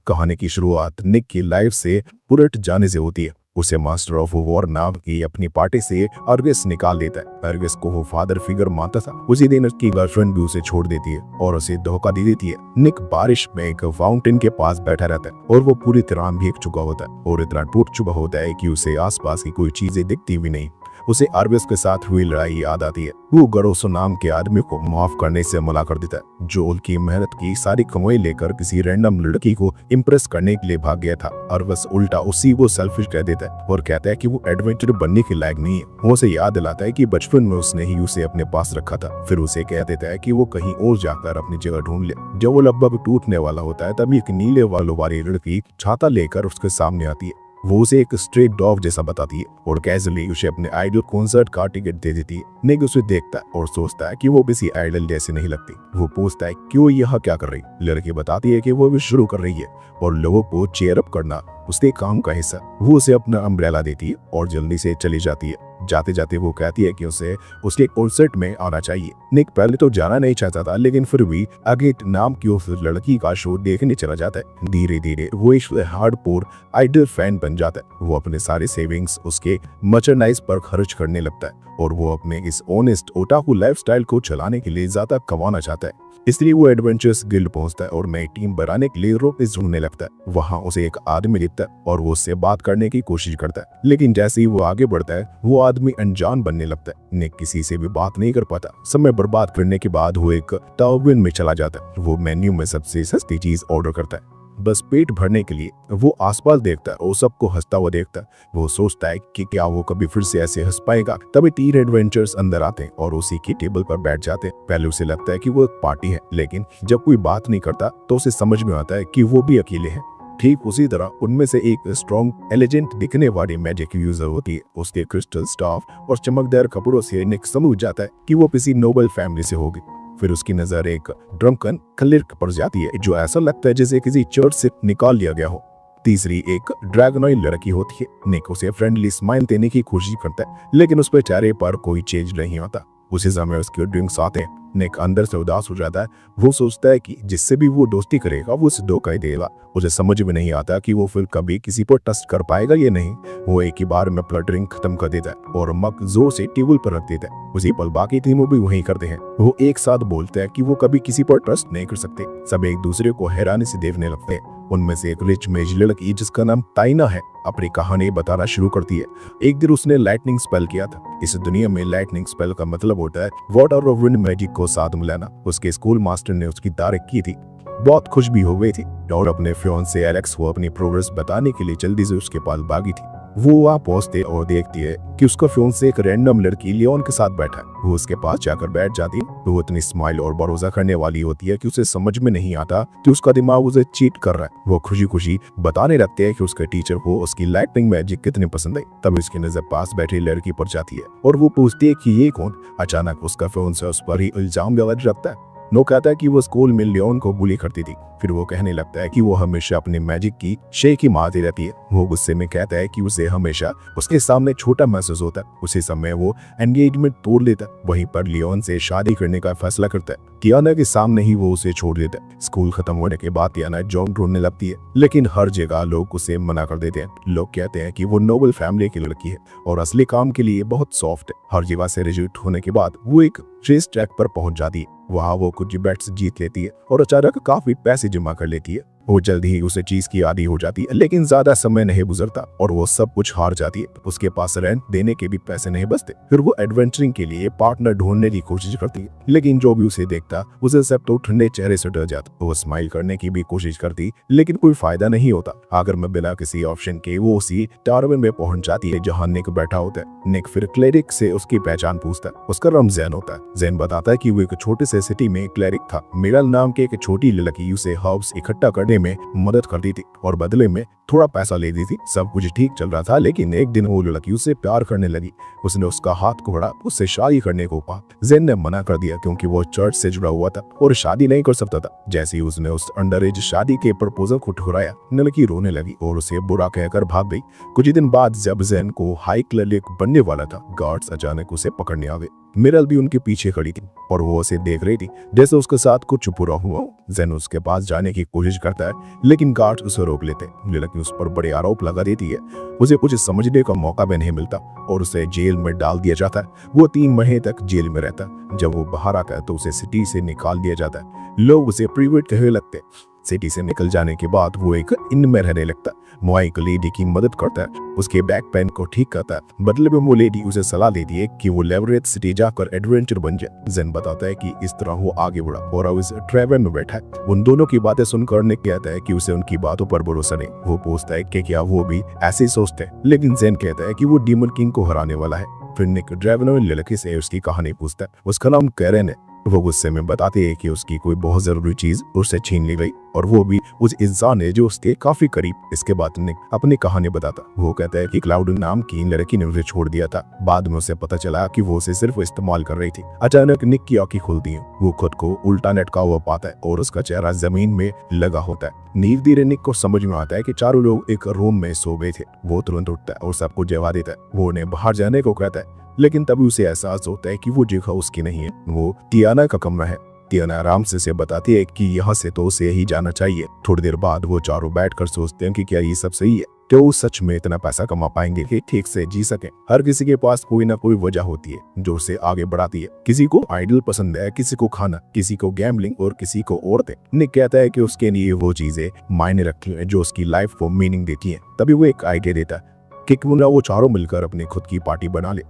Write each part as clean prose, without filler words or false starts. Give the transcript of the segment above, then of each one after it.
कहानी की शुरुआत निक की लाइफ से पुरट जाने से होती है। उसे मास्टर ऑफ वॉर नाम की अपनी पार्टी से अर्गिस निकाल देता है। अर्गिस को वो फादर फिगर मानता था। उसी दिन उसकी गर्लफ्रेंड भी उसे छोड़ देती है और उसे धोखा दे देती है। निक बारिश में एक फाउंटेन के पास बैठा रहता है और वो पूरी तरह भीग चुका होता है और इतना टूट चुका होता है कि उसे आसपास की कोई चीजें दिखती भी नहीं। उसे अर्गिस के साथ हुई लड़ाई याद आती है। वो गरोसो नाम के आदमी को माफ करने से मना कर देता है, जो उनकी मेहनत की सारी कमाई लेकर किसी रैंडम लड़की को इम्प्रेस करने के लिए भाग गया था। अर्गिस उल्टा उसी को सेल्फिश कह देता है और कहता है कि वो एडवेंचर बनने के लायक नहीं है। वो उसे याद दिलाता है कि बचपन में उसने ही उसे अपने पास रखा था। फिर उसे कह देता है कि वो कहीं और जाकर अपनी जगह ढूंढ ले। जब वो लगभग टूटने वाला होता है तभी एक नीले बालों वाली लड़की छाता लेकर उसके सामने आती है। वो उसे एक स्ट्रेट डॉग जैसा बताती है और कैजुअली उसे अपने आइडल कॉन्सर्ट का टिकट दे देती है। निक उसे देखता है और सोचता है कि वो किसी आइडल जैसे नहीं लगती। वो पूछता है कि वो यहाँ क्या कर रही। लड़की बताती है कि वो भी शुरू कर रही है और लोगों को चेयर अप करना उसके काम का हिस्सा। वो उसे अपना अम्ब्रेला देती है और जल्दी से चली जाती है। जाते जाते वो कहती है कि उसे उसके कॉन्सर्ट में आना चाहिए। निक पहले तो जाना नहीं चाहता था, लेकिन फिर भी अगेट नाम की उस लड़की का शो देखने चला जाता है। धीरे धीरे वो एक हार्डकोर आइडल फैन बन जाता है। वो अपने सारे सेविंग्स उसके मर्चेंडाइज पर खर्च करने लगता है और वो अपने इस ऑनेस्ट ओटाकू लाइफस्टाइल को चलाने के लिए ज्यादा कमाना चाहता है। इसलिए वो एडवेंचर्स गिल्ड पहुंचता है और नई टीम बनाने के लिए रोपेस ढूंढने लगता है। वहां उसे एक आदमी दिखता है और वो उससे बात करने की कोशिश करता है, लेकिन जैसे ही वो आगे बढ़ता है वो आदमी अनजान बनने लगता है। निक किसी से भी बात नहीं कर पाता। समय बर्बाद करने के बाद वो एक टाउन में चला जाता है। वो मेन्यू में सबसे सस्ती चीज ऑर्डर करता है, बस पेट भरने के लिए। वो आसपास देखता है और सबको हंसता हुआ देखता है। वो सोचता है कि क्या वो कभी फिर से ऐसे हंस पाएगा। तभी 3 एडवेंचर्स अंदर आते हैं और उसी की टेबल पर बैठ जाते हैं। पहले उसे लगता है कि वो एक पार्टी है, लेकिन जब कोई बात नहीं करता तो उसे समझ में आता है कि वो भी अकेले हैं। ठीक उसी तरह उनमें से एक स्ट्रॉन्ग एलिजेंट दिखने वाली मैजिक यूजर होती है। उसके क्रिस्टल स्टाफ और चमकदार कपड़ों से निक समझ जाता है कि वो किसी नोबल फैमिली से होगी। फिर उसकी नजर एक ड्रंकन क्लर्क पर जाती है, जो ऐसा लगता है जैसे किसी चर्च से निकाल लिया गया हो। तीसरी एक ड्रैगनॉइड लड़की होती है। निक उसे फ्रेंडली स्माइल देने की कोशिश करता है, लेकिन उस पर चेहरे पर कोई चेंज नहीं आता। उसी समय उसके ड्रिंक्स आते हैं। निक अंदर से उदास हो जाता है। वो सोचता है कि जिससे भी वो दोस्ती करेगा वो उसे धोखा ही देगा। उसे समझ में नहीं आता कि वो फिर कभी किसी पर ट्रस्ट कर पाएगा या नहीं। वो एक ही बार में अपना ड्रिंक खत्म कर देता है और मग जोर से टेबल पर रख देता है। उसी पल बाकी तीनों भी वही करते हैं। वो एक साथ बोलते हैं कि वो कभी किसी पर ट्रस्ट नहीं कर सकते। सब एक दूसरे को हैरानी से देखने लगते हैं। उनमें से एक रिच मेज लड़की, जिसका नाम ताइना है, अपनी कहानी बताना शुरू करती है। एक दिन उसने लाइटनिंग स्पेल किया था। इस दुनिया में लाइटनिंग स्पेल का मतलब होता है वाटर और विंड मैजिक को साथ मिलाना। उसके स्कूल मास्टर ने उसकी तारीफ की थी, बहुत खुश भी हो गई थी और अपने फियांसे एलेक्स को अपनी प्रोग्रेस बताने के लिए जल्दी से उसके पास भागी थी। वो वहाँ पहुंचते और देखती है कि उसका फियांसे एक रैंडम लड़की लियोन के साथ बैठा है। वो उसके पास जाकर बैठ जाती है। वो इतनी स्माइल और भरोसा करने वाली होती है कि उसे समझ में नहीं आता कि उसका दिमाग उसे चीट कर रहा है। वो खुशी खुशी बताने लगते हैं कि उसके टीचर को उसकी लाइटनिंग मैजिक कितनी पसंद है। तब उसकी नजर पास बैठी लड़की पर जाती है और वो पूछती है कि ये कौन। अचानक उसका फियांसे उस पर ही इल्जाम लगाता है। नो कहता है कि वो स्कूल में लियोन को बुली करती थी। फिर वो कहने लगता है कि वो हमेशा अपने मैजिक की शेखी मारती रहती है। वो गुस्से में कहता है कि उसे हमेशा उसके सामने छोटा महसूस होता है। उसी समय वो एंगेजमेंट तोड़ लेता है। वहीं पर लियोन से शादी करने का फैसला करता है। टियाना के सामने ही वो उसे छोड़ देता है। स्कूल खत्म होने के बाद टियाना जॉब ढूंढने लगती है, लेकिन हर जगह लोग उसे मना कर देते हैं। लोग कहते हैं कि वो नोबल फैमिली की लड़की है और असली काम के लिए बहुत सॉफ्ट है। हर जगह से रिजेक्ट होने के बाद वो एक रेस ट्रैक पर पहुंच जाती है। वहाँ वो कुछ बेट्स जीत लेती है और अचानक काफी पैसे जमा कर लेती है। वो जल्दी ही उसे चीज की आदी हो जाती है, लेकिन ज्यादा समय नहीं गुजरता और वो सब कुछ हार जाती है। उसके पास रेंट देने के भी पैसे नहीं बचते। फिर वो एडवेंचरिंग के लिए पार्टनर ढूंढने की कोशिश करती है, लेकिन जो भी उसे देखता उसे सब तो ठंडे चेहरे से डर जाता। वो स्माइल करने की भी कोशिश करती, लेकिन कोई फायदा नहीं होता। आखिर में बिना किसी ऑप्शन के वो उसी टावर में पहुंच जाती है जहाँ निक बैठा होता है। निक फिर क्लेरिक से उसकी पहचान पूछता है। उसका नाम जैन होता है। जैन बताता है कि वो एक छोटे से सिटी में क्लेरिक था। मिरल नाम के एक छोटी लड़की उसे हर्ब्स इकट्ठा करने में मदद करती थी और बदले में थोड़ा पैसा लेती थी। सब कुछ ठीक चल रहा था, लेकिन एक दिन वो लड़की उससे प्यार करने लगी। उसने उसका हाथ पकड़ा, उससे शादी करने को कहा। जेन ने मना कर दिया क्योंकि वो चर्च से जुड़ा हुआ था और शादी नहीं कर सकता था। जैसे ही उसने उस अंडर एज शादी के प्रपोजल को ठुकराया, लड़की रोने लगी और उसे बुरा कहकर भाग गई। कुछ दिन बाद जब जेन को हाई क्लर्क बनने वाला था, गार्ड्स अचानक उसे पकड़ने आ गए। मिरल भी उनके पीछे खड़ी थी और वो उसे देख रही थी जैसे उसके साथ कुछ बुरा हुआ हो। जेन उसके पास जाने की कोशिश करता है लेकिन गार्ड उसे रोक लेते हैं। लेकिन उस पर बड़े आरोप लगा देती है। उसे कुछ समझने का मौका भी नहीं मिलता और उसे जेल में डाल दिया जाता है। वो 3 महीने तक जेल में रहता है। जब वो बाहर आता है तो उसे सिटी से निकाल दिया जाता है। लोग उसे प्रिवेट कहने लगते हैं। सिटी से निकल जाने के बाद वो एक इन में रहने लगता है। वो एक लेडी की मदद करता है, उसके बैक पेन को ठीक करता है। बदले में वो लेडी उसे सलाह देती है कि वो लेवरेज सिटी जाकर एडवेंचर बन जाए। जेन बताता है कि इस तरह वो आगे बढ़ा और अब इस ट्रेवल में बैठा है। उन दोनों की बातें सुनकर निक कहता है कि उसे उनकी बातों पर भरोसा नहीं। वो पूछता है कि क्या वो भी ऐसे ही सोचते हैं, लेकिन जेन कहता है कि वो डीमन किंग को हराने वाला है। फिर निक ड्राइवर में लड़की से उसकी कहानी पूछता है। उसका नाम कैरन है। वो गुस्से में बताते हैं कि उसकी कोई बहुत जरूरी चीज उससे छीन ली गई और वो भी उस इंसान है जो उसके काफी करीब। इसके बाद निक अपनी कहानी बताता। वो कहता है कि क्लाउड नाम की लड़की ने उसे छोड़ दिया था। बाद में उसे पता चला कि वो उसे सिर्फ इस्तेमाल कर रही थी। अचानक निक की आंखें खुलती हैं। वो खुद को उल्टा लटका हुआ पाता है और उसका चेहरा जमीन में लगा होता है। नींव धीरे निक को समझ में आता है कि चारों लोग एक रूम में सो गए थे। वो तुरंत उठता है और सबको जवाब देता है। वो उन्हें बाहर जाने को कहता है लेकिन तभी उसे एहसास होता है कि वो जगह उसकी नहीं है, वो टियाना का कमरा है। टियाना आराम से उसे बताती है कि यहाँ से तो उसे ही जाना चाहिए। थोड़ी देर बाद वो चारों बैठकर सोचते हैं कि क्या ये सब सही है, क्या वो सच में इतना पैसा कमा पाएंगे कि ठीक से जी सके। हर किसी के पास कोई ना कोई वजह होती है जो उसे आगे बढ़ाती है। किसी को आइडल पसंद है, किसी को खाना, किसी को गैम्बलिंग और किसी को औरतें। निक कहता है कि उसके लिए वो चीजें मायने रखती हैं जो उसकी लाइफ को मीनिंग देती हैं। तभी वो एक आइडिया देता है कि क्यों ना वो चारों मिलकर अपनी खुद की पार्टी बना ले।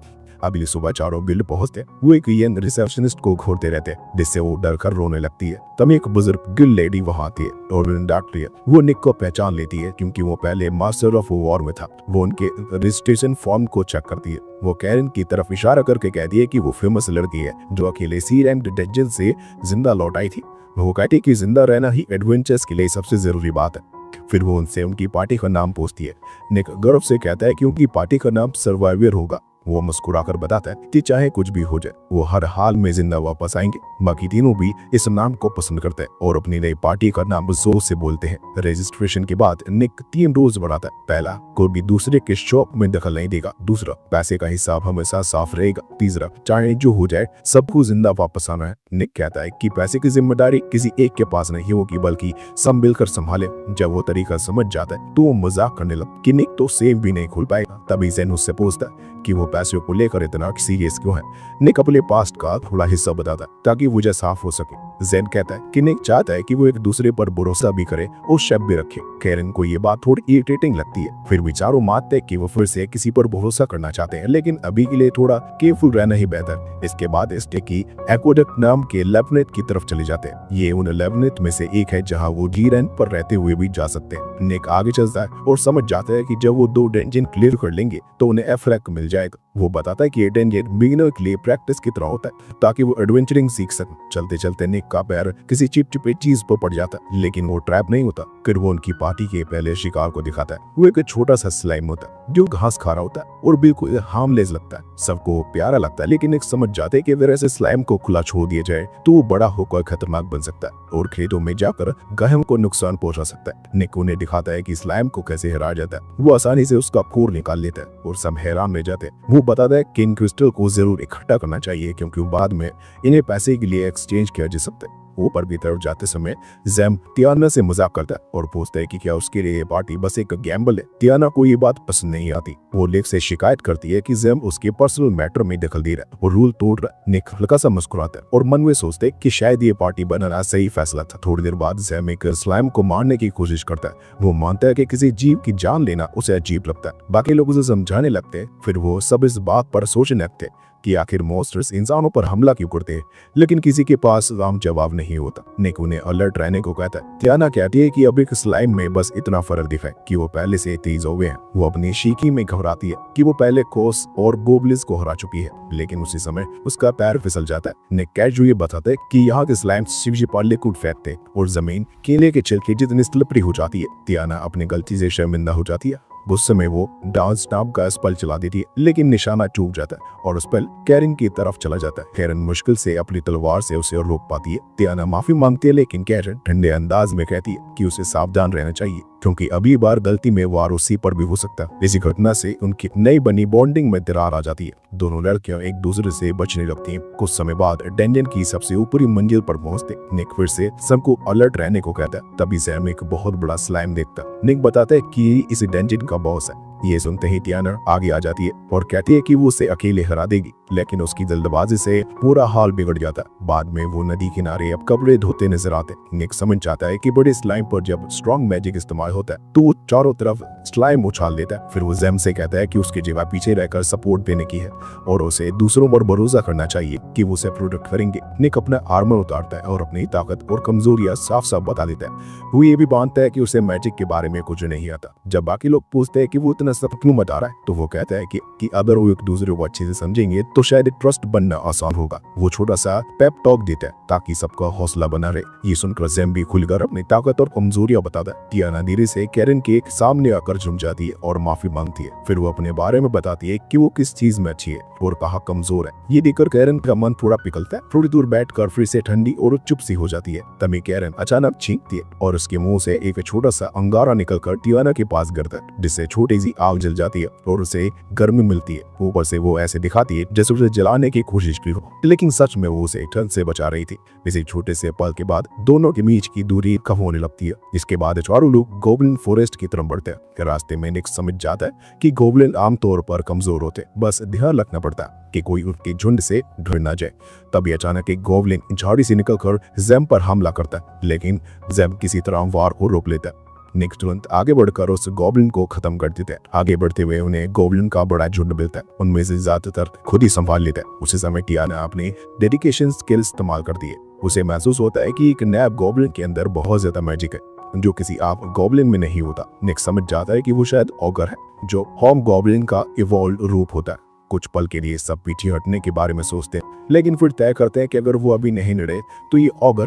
अगली सुबह चारों गिल्ड पहुंचते। वो एक यंग रिसेप्शनिस्ट को घूरते रहते जिससे वो डर कर रोने लगती है। तभी एक बुजुर्ग गिल्ड लेडी वहां आती है और उन्हें डांटती है। वो निक को पहचान लेती है क्योंकि वो पहले मास्टर ऑफ वॉर में था। वो उनके रजिस्ट्रेशन फॉर्म को चेक करती है। वो कैरन की तरफ इशारा करके कहती है कि वो फेमस लड़की है जो अकेले सी रैंक डंजन से जिंदा लौट आई थी। वो कहती है कि जिंदा रहना ही एडवेंचर्स के लिए सबसे जरूरी बात है। फिर वो उनसे उनकी पार्टी का नाम पूछती है। निक गर्व से कहता है कि उनकी पार्टी का नाम सर्वाइवर होगा। वो मुस्कुराकर बताता है कि चाहे कुछ भी हो जाए वो हर हाल में जिंदा वापस आएंगे। बाकी तीनों भी इस नाम को पसंद करते हैं और अपनी नई पार्टी का नाम जोर से बोलते हैं। रजिस्ट्रेशन के बाद निक 3 रूल्स बढ़ाता है। पहला, कोई भी दूसरे के शॉप में दखल नहीं देगा। दूसरा, पैसे का हिसाब हमेशा साफ रहेगा। तीसरा, चाहे जो हो जाए सबको जिंदा वापस आना है। निक कहता है कि पैसे की जिम्मेदारी किसी एक के पास नहीं होगी बल्कि सब मिलकर संभाले। जब वो तरीका समझ जाता है तो वो मजाक करने लगा कि निक तो सेव भी नहीं खोल पाएगा। तभी जेन उससे पूछता है कि वो पैसों को लेकर इतना सीरियस क्यों है। निक अपने पास्ट का थोड़ा हिस्सा बताता है ताकि वजह साफ हो सके। जेन कहता है कि निक चाहता है कि वो एक दूसरे पर भरोसा भी करे और शक भी रखे। कैरन को ये बात थोड़ी इरिटेटिंग लगती है। फिर विचारों मानते हैं कि वो फिर से किसी पर भरोसा करना चाहते हैं लेकिन अभी के लिए थोड़ा केयरफुल रहना ही बेहतर। इसके बाद स्टेकी एक्वाडक्ट नाम के लेबनेट की तरफ चले जाते हैं। ये उन लेबनेट में से एक है जहाँ वो जी-रैंक पर रहते हुए भी जा सकते हैं। निक आगे चलता है और समझ जाता है कि जब वो 2 डंजन क्लियर कर लेंगे तो उन्हें एफ रैंक मिल जाएगा। वो बताता है कि ये डंजन बिगिनर के लिए प्रैक्टिस की तरह होता है ताकि वो एडवेंचरिंग सीख सके। चलते चलते निक का पैर किसी चिपचिपे चीज पर पड़ जाता है लेकिन वो ट्रैप नहीं होता। फिर वो उनकी पार्टी के पहले शिकार को दिखाता है। वो एक छोटा सा स्लाइम होता है जो घास खा रहा होता है और बिल्कुल हार्मलेस लगता है। सबको प्यारा लगता है लेकिन एक समझ जाते हैं कि अगर ऐसे स्लाइम को खुला छोड़ दिया जाए तो वो बड़ा होकर खतरनाक बन सकता है और खेतों में जाकर गहम को नुकसान पहुंचा सकता है। निक उन्हें दिखाता है कि स्लाइम को कैसे हराया जाता है। वो आसानी से उसका कोर निकाल लेता है और सब हैरान रह जाते हैं। वो बताता है कि इन क्रिस्टल को जरूर इकट्ठा करना चाहिए क्योंकि बाद में इन्हें पैसे के लिए एक्सचेंज किया जा सकता है। ऊपर की तरफ जाते समय जेम टियाना से मजाक करता है और पूछता है कि क्या उसके लिए ये पार्टी बस एक गैम्बल है। टियाना को ये बात पसंद नहीं आती। वो निक से शिकायत करती है कि जेम उसके पर्सनल मैटर में दखल दे रहा है और रूल तोड़ रहा है। निक हल्का सा मुस्कुराता है और मन में सोचते है कि शायद ये पार्टी बनाना सही फैसला था। थोड़ी देर बाद जेम एक स्लाइम को मारने की कोशिश करता है। वो मानता है कि किसी जीव की जान लेना उसे अजीब लगता है। बाकी लोग उसे समझाने लगते हैं। फिर वो सब इस बात पर सोचने लगते हैं कि आखिर मॉन्स्टर्स इंसानों पर हमला क्यों करते हैं लेकिन किसी के पास आम जवाब नहीं होता। निक उन्हें अलर्ट रहने को कहता है। टियाना कहती है कि अब एक स्लाइम में बस इतना फर्क दिखा है कि वो पहले से तेज हो गए हैं। वो अपनी शीकी में घबराती है कि वो पहले कोस और गोबलिस को हरा चुकी है लेकिन उसी समय उसका पैर फिसल जाता है। निक कैजुअली बताते है कि यहाँ के स्लाइम शिवजी पर लिक्विड फेंकते और जमीन केले के छिलके जितनी स्लिपरी हो जाती है। टियाना अपनी गलती से शर्मिंदा हो जाती है। गुस्से में वो डांस नाम का स्पेल चला देती है लेकिन निशाना चूक जाता है और स्पेल कैरन की तरफ चला जाता है। कैरन मुश्किल से अपनी तलवार से उसे रोक पाती है। टियाना माफी मांगती है लेकिन कैरन ठंडे अंदाज में कहती है कि उसे सावधान रहना चाहिए। क्योंकि अभी बार गलती में वार उसी पर भी हो सकता है। इसी घटना से उनकी नई बनी बॉन्डिंग में दरार आ जाती है। दोनों लड़कियां एक दूसरे से बचने लगती हैं। कुछ समय बाद डंजन की सबसे ऊपरी मंजिल पर पहुंचते निक फिर से सबको अलर्ट रहने को कहता है। तभी सैम एक बहुत बड़ा स्लाइम देखता है। निक बताता है कि इस डंजन का बॉस है। ये सुनते ही टियाना आगे आ जाती है और कहती है कि वो उसे अकेले हरा देगी, लेकिन उसकी जल्दबाजी से पूरा हाल बिगड़ जाता है। बाद में वो नदी किनारे अब कपड़े धोते नजर आते। निक समझ जाता है कि बड़े स्लाइम पर जब स्ट्रॉन्ग मैजिक इस्तेमाल होता है तो वो चारों तरफ स्लाइम उछाल देता है। फिर वो जेम से कहता है कि उसकी जगह पीछे रहकर सपोर्ट देने की है और उसे दूसरों पर भरोसा करना चाहिए कि वो उसे प्रोटेक्ट करेंगे। निक अपना आर्मर उतारता है और अपनी ताकत और कमजोरियां साफ साफ बता देता है। वो ये भी मानता है कि उसे मैजिक के बारे में कुछ नहीं आता। जब बाकी लोग पूछते हैं कि वो इतना सब क्यों बता रहा है तो वो कहता है कि अगर वो एक दूसरे को अच्छे से समझेंगे तो शायद ट्रस्ट बनना आसान होगा। वो छोटा सा पेप टॉक देता है ताकि सबका हौसला बना रहे। ये सुनकर जेम भी खुलकर अपनी ताकत और कमजोरियां बताता है। टियाना धीरे से कैरन के सामने आकर झुक जाती है और माफी मांगती है। फिर वो अपने बारे में बताती है कि वो किस चीज में अच्छी है और कहाँ कमजोर है। ये देखकर कैरन का मन थोड़ा पिघलता है। थोड़ी दूर बैठकर फिर से ठंडी और चुप सी हो जाती है। तभी कैरन अचानक छींकती है और उसके मुंह से एक छोटा सा अंगारा निकलकर टियाना के पास गिरता है, जिससे छोटी सी आग जल जाती है और उसे गर्मी मिलती है। ऊपर से वो ऐसे दिखाती है जैसे उसे जलाने की कोशिश की हो, लेकिन सच में वो उसे ठंड से बचा रही थी। इसी छोटे से पल के बाद दोनों के बीच की दूरी कम होने लगती है। इसके बाद चारों लोग गोब्लिन फॉरेस्ट की तरफ बढ़ते हैं। रास्ते में निक समझ जाता है कि गोब्लिन आमतौर पर कमजोर होते, बस ध्यान रखना पड़ता है कि कोई उनके झुंड से ढुर ना जाए। तभी अचानक एक गोब्लिन झाड़ी से निकलकर जेम पर हमला करता है, लेकिन जेम किसी तरह वार को रोक लेता है। निक तुरंत आगे बढ़कर उस गोब्लिन को खत्म कर देते हैं। आगे बढ़ते हुए उन्हें गोब्लिन का बड़ा झुंड मिलता है। उनमें से ज्यादातर खुद ही संभाल लेता है। उसी समय टियाना अपने डेडिकेशन स्किल इस्तेमाल करती है। उसे महसूस होता है कि एक नैब गोब्लिन के अंदर बहुत ज्यादा मैजिक है जो किसी आप गोब्लिन में नहीं होता। निक समझ जाता है कि वो शायद ऑगर है, जो होम गोब्लिन का इवॉल्व रूप होता है। कुछ पल के लिए सब पीछे हटने के बारे में सोचते हैं, लेकिन फिर तय करते हैं कि अगर वो अभी नहीं लड़े तो ये ऑगर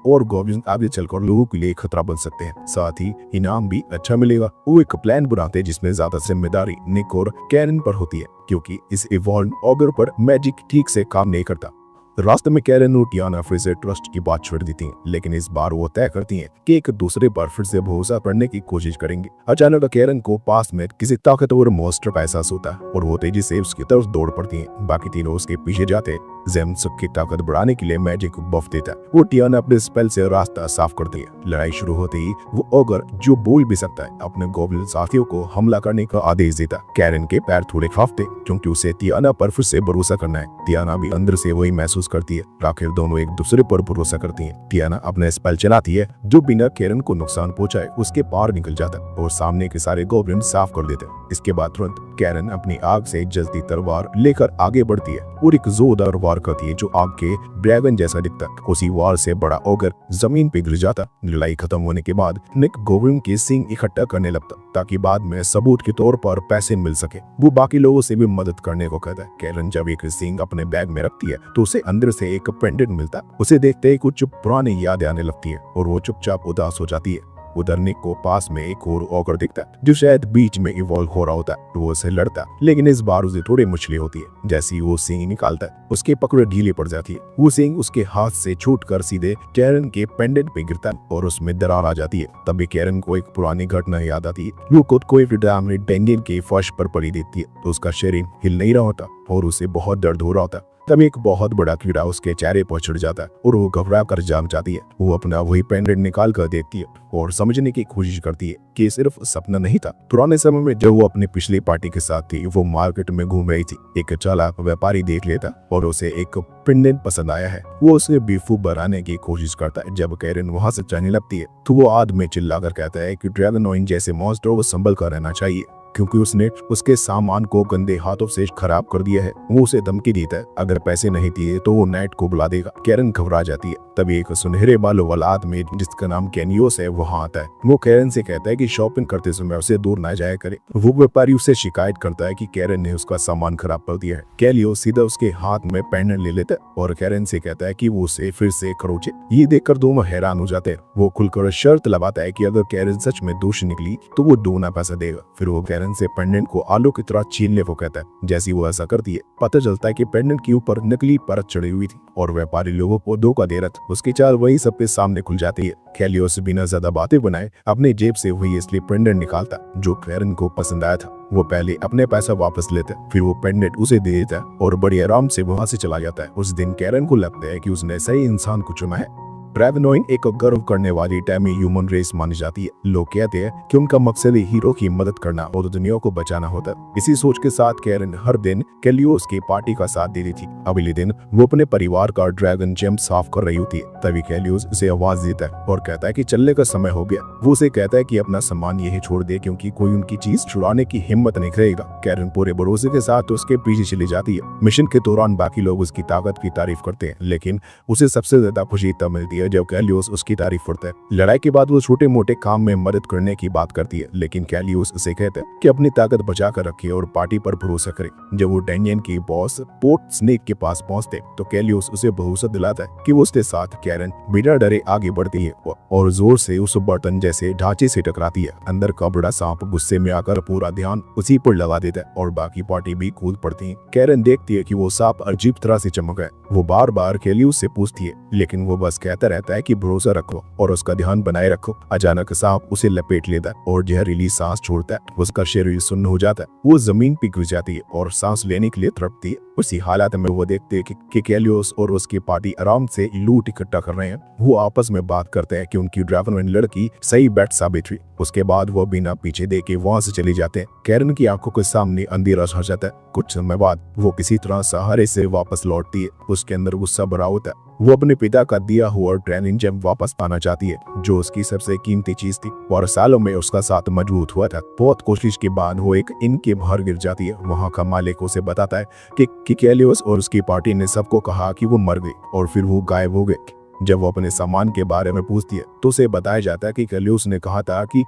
और गोब्लिन आगे चलकर लोगों के लिए खतरा बन सकते हैं। साथ ही इनाम भी अच्छा मिलेगा। वो एक प्लान बनाते हैं जिसमें ज्यादा जिम्मेदारी निक और कैरन पर होती है, क्योंकि इस इवॉल्व ऑगर पर मैजिक ठीक से काम नहीं करता। रास्ते में कैरन और टियाना फिर से ट्रस्ट की बात छोड़ देती हैं, लेकिन इस बार वो तय करती हैं कि एक दूसरे पर फिर से भरोसा करने की कोशिश करेंगे। अचानक कैरन को पास में किसी ताकतवर मॉन्स्टर का एहसास होता है और वो तेजी से उसकी तरफ दौड़ पड़ती हैं। बाकी तीनों उसके पीछे जाते। जेम सबकी ताकत बढ़ाने के लिए मैजिक बफ देता है। वो टियाना अपने स्पेल से रास्ता साफ करती है। लड़ाई शुरू होते ही वो ऑगर, जो बोल भी सकता है, अपने गोब्लिन साथियों को हमला करने का आदेश देता। कैरन के पैर थोड़े कांपते क्योंकि उसे टियाना पर फिर से भरोसा करना है। टियाना भी अंदर से वही महसूस करती है। आखिर दोनों एक दूसरे पर भरोसा करती हैं। टियाना अपने स्पेल चलाती है जो बिना कैरन को नुकसान पहुंचाए उसके पार निकल जाता है और सामने के सारे गोब्लिन साफ कर देते हैं। इसके बाद तुरंत कैरन अपनी आग से जलती तलवार लेकर आगे बढ़ती है और एक जोरदार वार करती है जो आग के ड्रैगन जैसा दिखता है। उसी वार से बड़ा ऑगर जमीन पे गिर जाता। लड़ाई खत्म होने के बाद निक गोब्लिन के सींग इकट्ठा करने लगता ताकि बाद में सबूत के तौर पर पैसे मिल सके। वो बाकी लोगों से भी मदद करने को कहता है। कैरन जब एक सींग अपने बैग में रखती है तो उसे अंदर से एक पेंडेंट मिलता। उसे देखते ही कुछ पुरानी यादें आने लगती है और वो चुपचाप उदास हो जाती है। उधर निक को पास में एक और ऑगर दिखता है जो शायद बीच में इवॉल्व हो रहा होता है। तो वो उसे लड़ता है, लेकिन इस बार उसे थोड़ी मुश्किल होती है। जैसे ही वो सींग निकालता है उसके पकड़ ढीली पड़ जाती है। वो सींग उसके हाथ से छूटकर सीधे कैरन के पेंडेंट पे गिरता है और उसमें दरार आ जाती है। तभी कैरन को एक पुरानी घटना याद आती है। वो खुद को एक पेंडेंट के फर्श पर पड़ी देती है तो उसका शरीर हिल नहीं रहा होता और उसे बहुत दर्द हो रहा होता। तभी एक बहुत बड़ा कीड़ा उसके चेहरे पर चढ़ जाता है और वो घबरा कर जाग जाती है। वो अपना वही पेंडेंट निकाल कर देखती है और समझने की कोशिश करती है कि सिर्फ सपना नहीं था। पुराने समय में जब वो अपनी पिछली पार्टी के साथ थी, वो मार्केट में घूम रही थी। एक चालाक व्यापारी देख लेता और उसे एक पेंडेंट पसंद आया है। वो उसे बेवकूफ बनाने की कोशिश करता है। जब कैरन वहां से जाने लगती है तो वो आग में चिल्लाकर कहता है कि ड्रैगनॉइन जैसे मॉन्स्टर को संभल कर रहना चाहिए, क्योंकि उसने उसके सामान को गंदे हाथों से खराब कर दिया है। वो उसे धमकी देता है अगर पैसे नहीं दिए तो वो नाइट को बुला देगा। कैरन घबरा जाती है। तभी एक सुनहरे बालों वाला आदमी जिसका नाम कैनियोस है वहां आता है। वो कैरन से कहता है कि शॉपिंग करते समय उसे दूर ना जाया करे। वो व्यापारी उसे शिकायत करता है कि कैरन ने उसका सामान खराब कर दिया है। कैलियो सीधा उसके हाथ में पेंडेंट ले लेता है और कैरन से कहता है कि वो उसे फिर से खरोचे। ये देखकर दोनों हैरान हो जाते हैं। वो खुलकर शर्त लगाता है कि अगर कैरन सच में दोषी निकली तो वो दोगुना पैसा देगा। फिर वो कैरन कैरन से पेंडेंट को आलू की तरह छीनने को कहता है। जैसे ही वो ऐसा करती है, पता चलता है कि पेंडेंट के ऊपर नकली परत चढ़ी हुई थी और व्यापारी लोगों को धोखा दे रहा था। उसकी चाल वही सबके सामने खुल जाती है। कैलियोस बिना ज्यादा बातें बनाए अपने जेब से वही असली पेंडेंट निकालता जो कैरन को पसंद आया था। वो पहले अपने पैसा वापस लेता है, फिर वो पेंडेंट उसे दे देता है और बड़ी आराम से वहां से चला जाता है। उस दिन कैरन को लगता है कि उसने सही इंसान को चुना है। ब्रेवनोइन एक गर्व करने वाली टैमी ह्यूमन रेस मानी जाती है। लोग कहते हैं कि उनका मकसद हीरो की मदद करना और दुनिया को बचाना होता है। इसी सोच के साथ कैरन हर दिन कैलियोस की पार्टी का साथ देती थी। अगले दिन वो अपने परिवार का ड्रैगन जेम साफ कर रही होती है। तभी कैलियोस उसे आवाज देता है और कहता है कि चलने का समय हो गया। वो उसे कहता है कि अपना सामान यही छोड़ दे क्योंकि कोई उनकी चीज छुड़ाने की हिम्मत नहीं करेगा। कैरन पूरे भरोसे के साथ उसके पीछे चली जाती है। मिशन के दौरान बाकी लोग उसकी ताकत की तारीफ करते हैं, लेकिन उसे सबसे ज्यादा खुशी तब मिलती है जब कैलियोस उसकी तारीफ करता है। लड़ाई के बाद वो छोटे मोटे काम में मदद करने की बात करती है, लेकिन कैलियोस उसे कहता है कि अपनी ताकत बचा कर रखे और पार्टी पर भरोसा करे। जब वो डैनियन की बॉस पोर्ट स्नेक के पास पहुंचते तो कैलियोस उसे भरोसा दिलाता है कि वो उसके साथ। कैरन बिना डरे आगे बढ़ती है और जोर से उस बर्तन जैसे ढांचे से टकराती है। अंदर का बड़ा सांप गुस्से में आकर पूरा ध्यान उसी पर लगा देता है और बाकी पार्टी भी कूद पड़ती है। कैरन देखती है कि वो सांप अजीब तरह से चमक है। वो बार बार कैलियोस से पूछती है, लेकिन वो बस कहता रहता है कि भरोसा रखो और उसका ध्यान बनाए रखो। अचानक सांप उसे लपेट लेता है और जहरीली सांस छोड़ता है। उसका शरीर सुन्न हो जाता है। वो जमीन पे गिर जाती है और सांस लेने के लिए तड़पती है। उसी हालात में वो देखते हैं कि कैलियोस और उसकी पार्टी आराम से लूट इकट्ठा कर रहे हैं। वो आपस में बात करते हैं कि उनकी ड्रैगन लड़की सही बैट साबित हुई। उसके बाद वो बिना पीछे देखे वहां से चली जाते हैं। कैरन की आंखों के सामने अंधेरा छा जाता है। कुछ समय बाद वो किसी तरह सहारे से वापस लौटती है। उसके अंदर गुस्सा भरा होता है। वो अपने पिता का दिया हुआ ट्रेनिंग जेम वापस पाना चाहती है, जो उसकी सबसे कीमती चीज थी और सालों में उसका साथ मजबूत हुआ था। बहुत कोशिश के बाद वो एक इन के बाहर गिर जाती है। वहाँ का मालिक उसे बताता है कि कैलियोस और उसकी पार्टी ने सबको कहा कि वो मर गई और फिर वो गायब हो गए। जब वो अपने सामान के बारे में पूछती है तो उसे बताया जाता है कि कैलियोस ने कहा था कि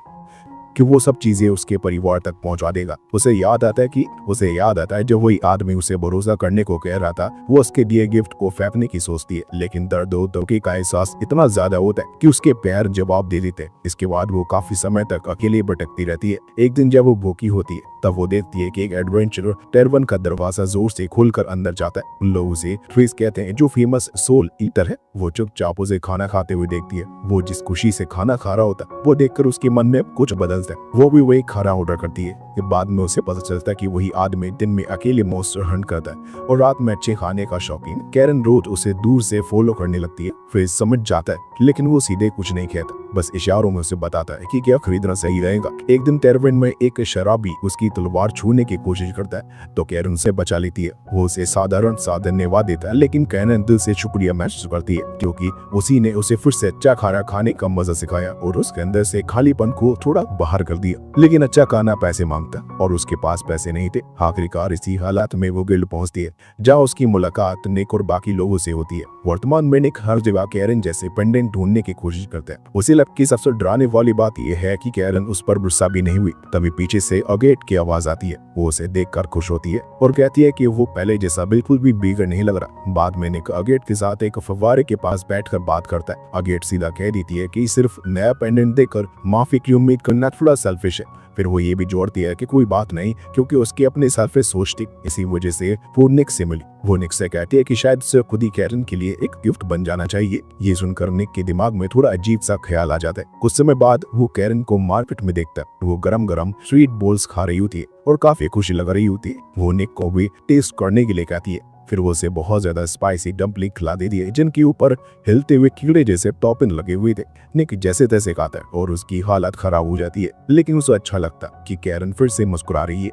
वो सब चीजें उसके परिवार तक पहुंचा देगा। उसे याद आता है जब वही आदमी उसे भरोसा करने को कह रहा था। वो उसके दिए गिफ्ट को फेंकने की सोचती है, लेकिन दर्द और धोखे का एहसास इतना ज्यादा होता है कि उसके पैर जवाब दे देते हैं। इसके बाद वो काफी समय तक अकेले भटकती रहती है। एक दिन जब वो भूखी होती है तब वो देखती है कि एक एडवेंचरर टेरवन का दरवाजा जोर से खोलकर अंदर जाता है। उन लोग उसे ट्रिस कहते हैं, जो फेमस सोल ईटर है। वो चुपचाप उसे खाना खाते हुए देखती है। वो जिस खुशी से खाना खा रहा होता है वो देखकर उसके मन में कुछ बदलता है। वो भी वही खाना ऑर्डर करती है। बाद में उसे पता चलता है कि वही आदमी दिन में अकेले मॉन्स्टर हंट करता है और रात में अच्छे खाने का शौकीन। कैरन रोज उसे दूर से फॉलो करने लगती है। फिर समझ जाता है, लेकिन वो सीधे कुछ नहीं कहता, बस इशारों में उसे बताता है कि क्या खरीदना सही रहेगा। एक दिन टेरवन में एक शराबी उसकी तलवार छूने की कोशिश करता है तो कैरन उसे बचा लेती है। वो उसे साधारण सा धन्यवाद देता है, लेकिन कैरन दिल से शुक्रिया महसूस करती है क्योंकि उसी ने उसे फिर से अच्छा खाना खाने का मजा सिखाया और उसके अंदर से खालीपन को थोड़ा बाहर कर दिया। लेकिन अच्छा खाना पैसे मांगता और उसके पास पैसे नहीं थे। आखिरकार इसी हालात में वो गिल्ड पहुंचती है, जहाँ उसकी मुलाकात निक और बाकी लोगों से होती है। वर्तमान में निक हर जगह कैरन जैसे पेंडेंट ढूंढने की कोशिश करता है। उसे लगती सबसे डराने वाली बात यह है कि कैरन उस पर गुस्सा भी नहीं हुई। तभी पीछे से अगेट की आवाज आती है। वो उसे देखकर खुश होती है और कहती है कि वो पहले जैसा बिल्कुल भी बिगड़ नहीं लग रहा। बाद में निक अगेट के साथ एक फव्वारे के पास बैठकर बात करता है। अगेट सीधा कह देती है कि सिर्फ नया पेंडेंट देकर माफी की उम्मीद करना थोड़ा सेल्फिश है। फिर वो ये भी जोड़ती है कि कोई बात नहीं, क्योंकि उसकी अपनी सेल्फिश सोच थी, इसी वजह से वो निक से मिली। वो निक से कहती है कि शायद उसे खुद ही कैरन के लिए एक गिफ्ट बन जाना चाहिए। ये सुनकर निक के दिमाग में थोड़ा अजीब सा ख्याल आ जाता है। कुछ समय बाद वो कैरन को मार्केट में देखता है। वो गरम गरम स्वीट बॉल्स खा रही होती है और काफी खुशी लग रही होती है। वो निक को भी टेस्ट करने के लिए कहती है। फिर वो उसे बहुत ज्यादा स्पाइसी डम्पलिंग खिला देती है, जिनके ऊपर हिलते हुए कीड़े जैसे टॉपिंग लगे हुए थे। निक जैसे तैसे खाता है और उसकी हालत खराब हो जाती है, लेकिन उसे अच्छा लगता कि कैरन फिर से मुस्कुरा रही है।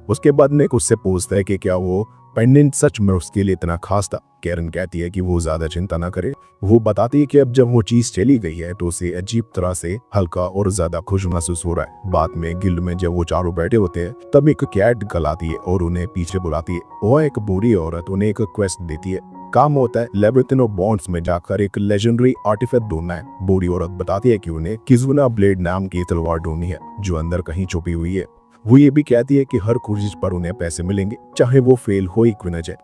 उसके बाद निक उससे पूछता है कि क्या वो पेंडेंट सच में उसके लिए इतना खास था। कैरन कहती है कि वो ज्यादा चिंता ना करे। वो बताती है कि अब जब वो चीज चली गई है तो उसे अजीब तरह से हल्का और ज्यादा खुश महसूस हो रहा है। बाद में गिल्ड में जब वो चारों बैठे होते हैं तब एक कैट गल आती है और उन्हें पीछे बुलाती है। वो एक बूढ़ी औरत उन्हें एक क्वेस्ट देती है। काम होता है लेविथिनो बॉन्ड्स में जाकर एक लेजेंडरी आर्टिफैक्ट ढूंढना है। बूढ़ी औरत बताती है कि उन्हें किजुना ब्लेड नाम की तलवार ढूंढनी है जो अंदर कहीं छुपी हुई है। वो ये भी कहती है कि हर कोशिश पर उन्हें पैसे मिलेंगे, चाहे वो फेल हो ही क्यों न जाए।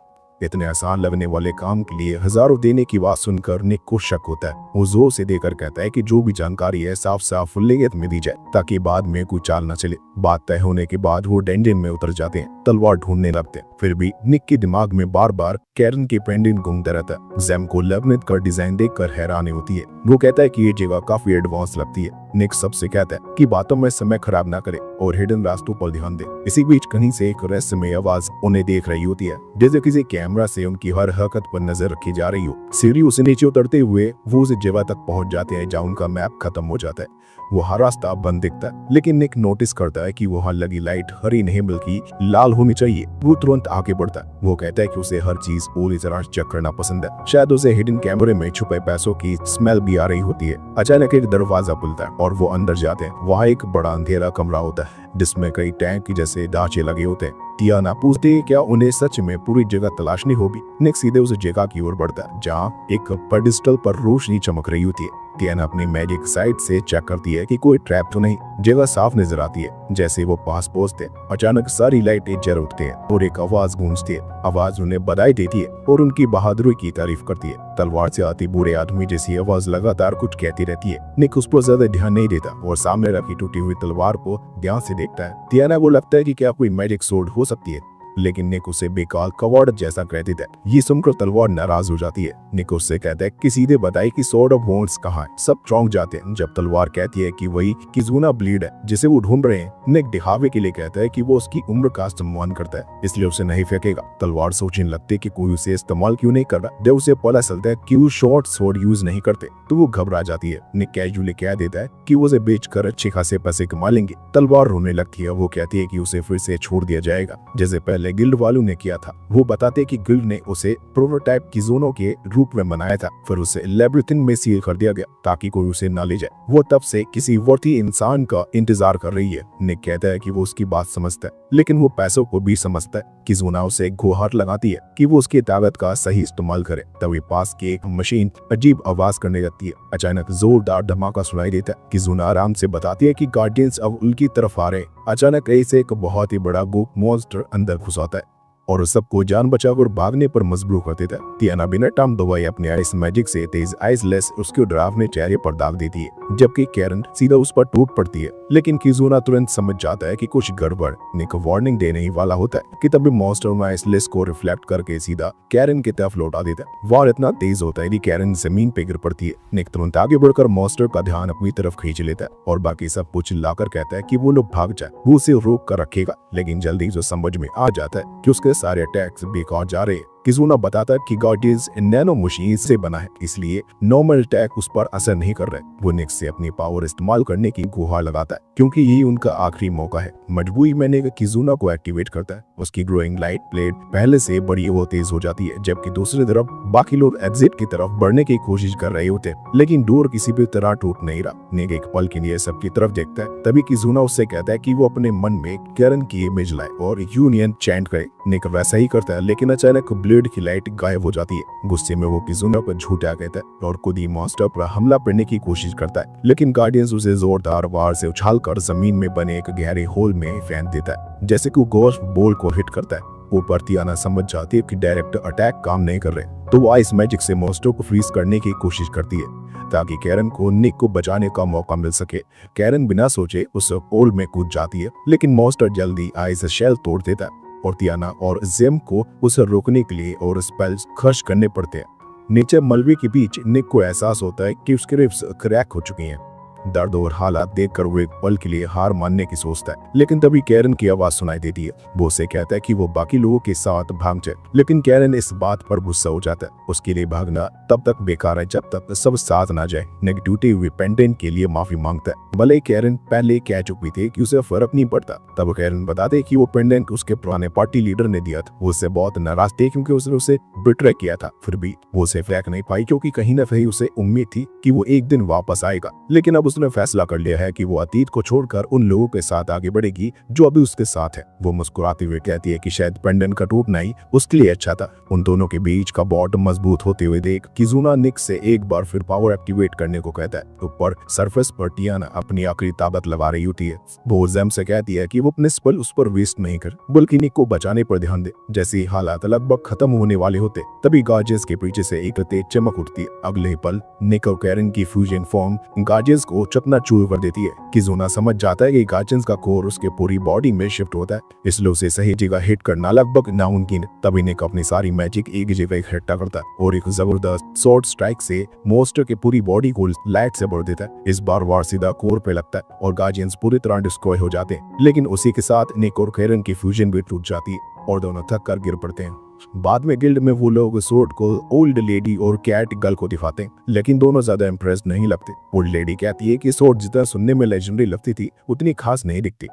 इतने आसान लगने वाले काम के लिए हजारों देने की बात सुनकर निक को शक होता है। वो जोर से देकर कहता है कि जो भी जानकारी है साफ साफ लेयत में दी जाए ताकि बाद में कोई चाल न चले। बात तय होने के बाद वो डेंजन में उतर जाते हैं, तलवार ढूंढने लगते हैं। फिर भी निक के दिमाग में बार बार कैरन के पेंडेंट घूमता रहता है। जैम को लेबनिथ का डिजाइन देखकर हैरानी होती है। वो कहता है कि ये जगह काफी एडवांस लगती है। निक सबसे कहता है कि बातों में समय खराब ना करे और हिडन रास्तों पर ध्यान दे। इसी बीच कहीं से एक रहस्यमय आवाज उन्हें देख रही होती है, जैसे किसी कैमरा से उनकी हर हरकत पर नजर रखी जा रही हो। सीढ़ियों से नीचे उतरते हुए वो उस जगह तक पहुंच जाते हैं जहाँ उनका मैप खत्म हो जाता है। वहाँ रास्ता बंद दिखता है, लेकिन निक नोटिस करता है कि वहाँ लगी लाइट हरी नहीं बल्कि लाल होनी चाहिए। वो तुरंत आगे बढ़ता है। वो कहता है कि उसे हर चीज पूरी तरह चेक करना पसंद है। शायद उसे हिडन कैमरे में छुपे पैसों की स्मेल भी आ रही होती है। अचानक एक दरवाजा खुलता है और वो अंदर जाते हैं। वहाँ एक बड़ा अंधेरा कमरा होता है जिसमें कई टैंक जैसे ढांचे लगे होते हैं। टियाना पूछती है क्या उन्हें सच में पूरी जगह तलाशनी होगी। निक सीधे उस जगह की ओर बढ़ता है जहाँ एक पेडिस्टल पर रोशनी चमक रही होती है। टियाना अपनी मैजिक साइट से चेक करती है कि कोई ट्रैप तो नहीं। जगह साफ नजर आती है। जैसे वो पास पहुंचते अचानक सारी लाइटें जल उठती है और एक आवाज गूंजती है। आवाज उन्हें बधाई देती है और उनकी बहादुरी की तारीफ करती है। तलवार से आती बूढ़े आदमी जैसी आवाज लगातार कुछ कहती रहती है। निक उस पर ज्यादा ध्यान नहीं देता और सामने रखी टूटी हुई तलवार को ध्यान से देखता है। टियाना को लगता है कि क्या कोई मैजिक सोर्ड हो सकती है, लेकिन निक उसे बेकार कवाड़ जैसा कह देता है। ये सुनकर तलवार नाराज हो जाती है। निक उससे कहता है कि सीधे बताए कि स्वॉर्ड ऑफ वॉन्ड्स कहाँ है। सब चौंक जाते हैं जब तलवार कहती है कि वही किजुना ब्लेड है जिसे वो ढूंढ रहे हैं। निक दिखावे के लिए कहता है कि वो उसकी उम्र का सम्मान करता है, इसलिए उसे नहीं फेंकेगा। तलवार सोचने लगती है कि कोई उसे इस्तेमाल क्यों नहीं कर रहा। जब उसे पता चलता है कि वो शॉर्ट स्वॉर्ड यूज नहीं करते तो वो घबरा जाती है। निक कैजुअली कह देता है कि वो उसे बेचकर अच्छे खासे पैसे कमा लेंगे। तलवार रोने लगती है। वो कहती है कि उसे फिर से छोड़ दिया जाएगा जैसे पहले गिल्ड वालों ने किया था। वो बताते कि गिल्ड ने उसे प्रोटोटाइप किजुनो के रूप में बनाया था, फिर उसे लेब्रिथिन में सील कर दिया गया ताकि कोई उसे ना ले जाए। वो तब से किसी वर्ती इंसान का इंतजार कर रही है। निक कहता है कि वो उसकी बात समझता है, लेकिन वो पैसों को भी समझता है। किजुना उसे गुहार लगाती है कि वो उसकी ताकत का सही इस्तेमाल करे। तभी पास की एक मशीन अजीब आवाज करने लगती है। अचानक जोरदार धमाका सुनाई देता है। किजुना आराम से बताती है कि गार्डियंस अब उनकी तरफ आ रहे। अचानक ऐसे एक बहुत ही बड़ा गुप्त मॉन्स्टर अंदर घुस आता है और सबको जान बचाकर भागने पर मजबूर कर देता है। टियाना बिना टाइम दवाए अपने आइस मैजिक से तेज आइस लेस उसके डरावने चेहरे पर दाग देती है, जबकि कैरन सीधा उस पर टूट पड़ती है। लेकिन किजुना तुरंत समझ जाता है कि कुछ गड़बड़। निक वार्निंग देने ही वाला होता है कि तभी मॉन्स्टर आइस लेस को रिफ्लेक्ट करके सीधा कैरन की तरफ लौटा देता है। वार इतना तेज होता है कि कैरन जमीन पे गिर पड़ती है। निक तुरंत आगे बढ़कर मॉन्स्टर का ध्यान अपनी तरफ खींच लेता है और बाकी सब कुछ लाकर कहता है कि वो लोग भाग जाए। वो उसे रोक कर रखेगा, लेकिन जल्दी जो समझ में आ जाता है कि उसके सारे अटैक्स बेकार जा रहे हैं। किजुना बताता है कि गार्डियंस नैनो मशीन से बना है, इसलिए नॉर्मल अटैक उस पर असर नहीं कर रहे। वो निक से अपनी पावर इस्तेमाल करने की गुहार लगाता है क्योंकि यही उनका आखिरी मौका है। मजबूरी में निक किजुना को एक्टिवेट करता है। उसकी ग्रोइंग लाइट प्लेट पहले से बड़ी और तेज हो जाती है, जबकि दूसरी तरफ बाकी लोग एग्जिट की तरफ बढ़ने की कोशिश कर रहे होते हैं, लेकिन डोर किसी भी तरह टूट नहीं रहा। निक एक पल के लिए सबकी तरफ देखता है। तभी किजुना उससे कहता है कि वो अपने मन में कैरन की इमेज लाए और यूनियन चैंट करे। निक वैसा ही करता है, लेकिन अचानक ब्लेड की लाइट गायब हो जाती है। गुस्से में वो किजुना पर झूठा कहता है और खुद ही मॉन्स्टर पर हमला करने की कोशिश करता है, लेकिन गार्डियंस उसे जोरदार वार से उछालकर जमीन में बने एक गहरे होल में फेंक देता है, जैसे कि गोल्फ बॉल को हिट करता है। ऊपर टियाना समझ जाती है कि डायरेक्ट अटैक काम नहीं कर रहे, तो वो आइस मैजिक से मॉन्स्टर को फ्रीज करने की कोशिश करती है ताकि कैरन को निक को बचाने का मौका मिल सके। कैरन बिना सोचे उस होल में कूद जाती है, लेकिन मॉन्स्टर जल्दी आइस शेल तोड़ देता है और टियाना और जेम को उसे रोकने के लिए और स्पेल्स खर्च करने पड़ते हैं। नीचे मलबे के बीच निक को एहसास होता है कि उसके रिब्स क्रैक हो चुकी हैं। दर्द और हालात देखकर वो एक पल के लिए हार मानने की सोचता है, लेकिन तभी कैरन की आवाज सुनाई देती है। वो उसे कहता है कि वो बाकी लोगों के साथ भाग जाए, लेकिन कैरन इस बात पर गुस्सा हो जाता है। उसके लिए भागना तब तक बेकार है जब तक सब साथ ना जाए। निक टूटे हुए पेंडेंट के लिए माफी मांगता है, भले कैरन पहले कह चुकी थी कि उसे फर्क नहीं पड़ता। तब कैरन बताते कि वो पेंडेंट उसके पुराने पार्टी लीडर ने दिया था। वो उससे बहुत नाराज थे क्योंकि उसने उसे बिट्रे किया था। फिर भी वो उसे फेंक नहीं पाई क्योंकि कहीं ना कहीं उसे उम्मीद थी कि वो एक दिन वापस आएगा, लेकिन अब उसने फैसला कर लिया है कि वो अतीत को छोड़कर उन लोगों के साथ आगे बढ़ेगी जो अभी उसके साथ है। वो मुस्कुराते हुए कहती है कि शायद पेंडेंट का टूटना ही उसके लिए अच्छा था। उन दोनों के बीच का बॉन्ड मजबूत होते हुए देख किजुना निक से एक बार फिर पावर एक्टिवेट करने को कहता है। ऊपर सरफेस पर टियाना अपनी आखिरी ताकत लगा रही होती है। वो जेम से कहती है कि वो अपने स्पेल उस पर वेस्ट नहीं कर बल्कि निक को बचाने पर ध्यान दे। जैसे ही हालात लगभग खत्म होने वाले होते तभी गार्जियंस के पीछे से एक तेज चमक उठती है। अगले पल निक और कैरन की फ्यूजन फॉर्म गार्जियंस को चकनाचूर कर देती है। किजुना समझ जाता है कि गार्जियंस का कोर उसके पूरी बॉडी में शिफ्ट होता है, इसलिए उसे सही जगह हिट करना लगभग नामुमकिन है। तभी निक अपनी सारी मैजिक एक जगह इकट्ठा करता है और एक जबरदस्त शॉर्ट स्ट्राइक से मोस्टर के पूरी बॉडी को लाइट से भर देता है। इस बार वार सीधा कोर पे लगता है और गार्जियंस पूरी तरह डिस्ट्रॉय हो जाते हैं, लेकिन उसी के साथ निक और कैरन की फ्यूजन भी टूट जाती है और दोनों थक कर गिर पड़ते हैं। बाद में गिल्ड में वो लोग सोर्ड को ओल्ड लेडी और कैट गर्ल को दिखाते हैं, लेकिन दोनों ज्यादा इम्प्रेस्ड नहीं लगते। ओल्ड लेडी कहती है कि सोर्ड जितना सुनने में लेजेंडरी लगती थी उतनी खास नहीं दिखती,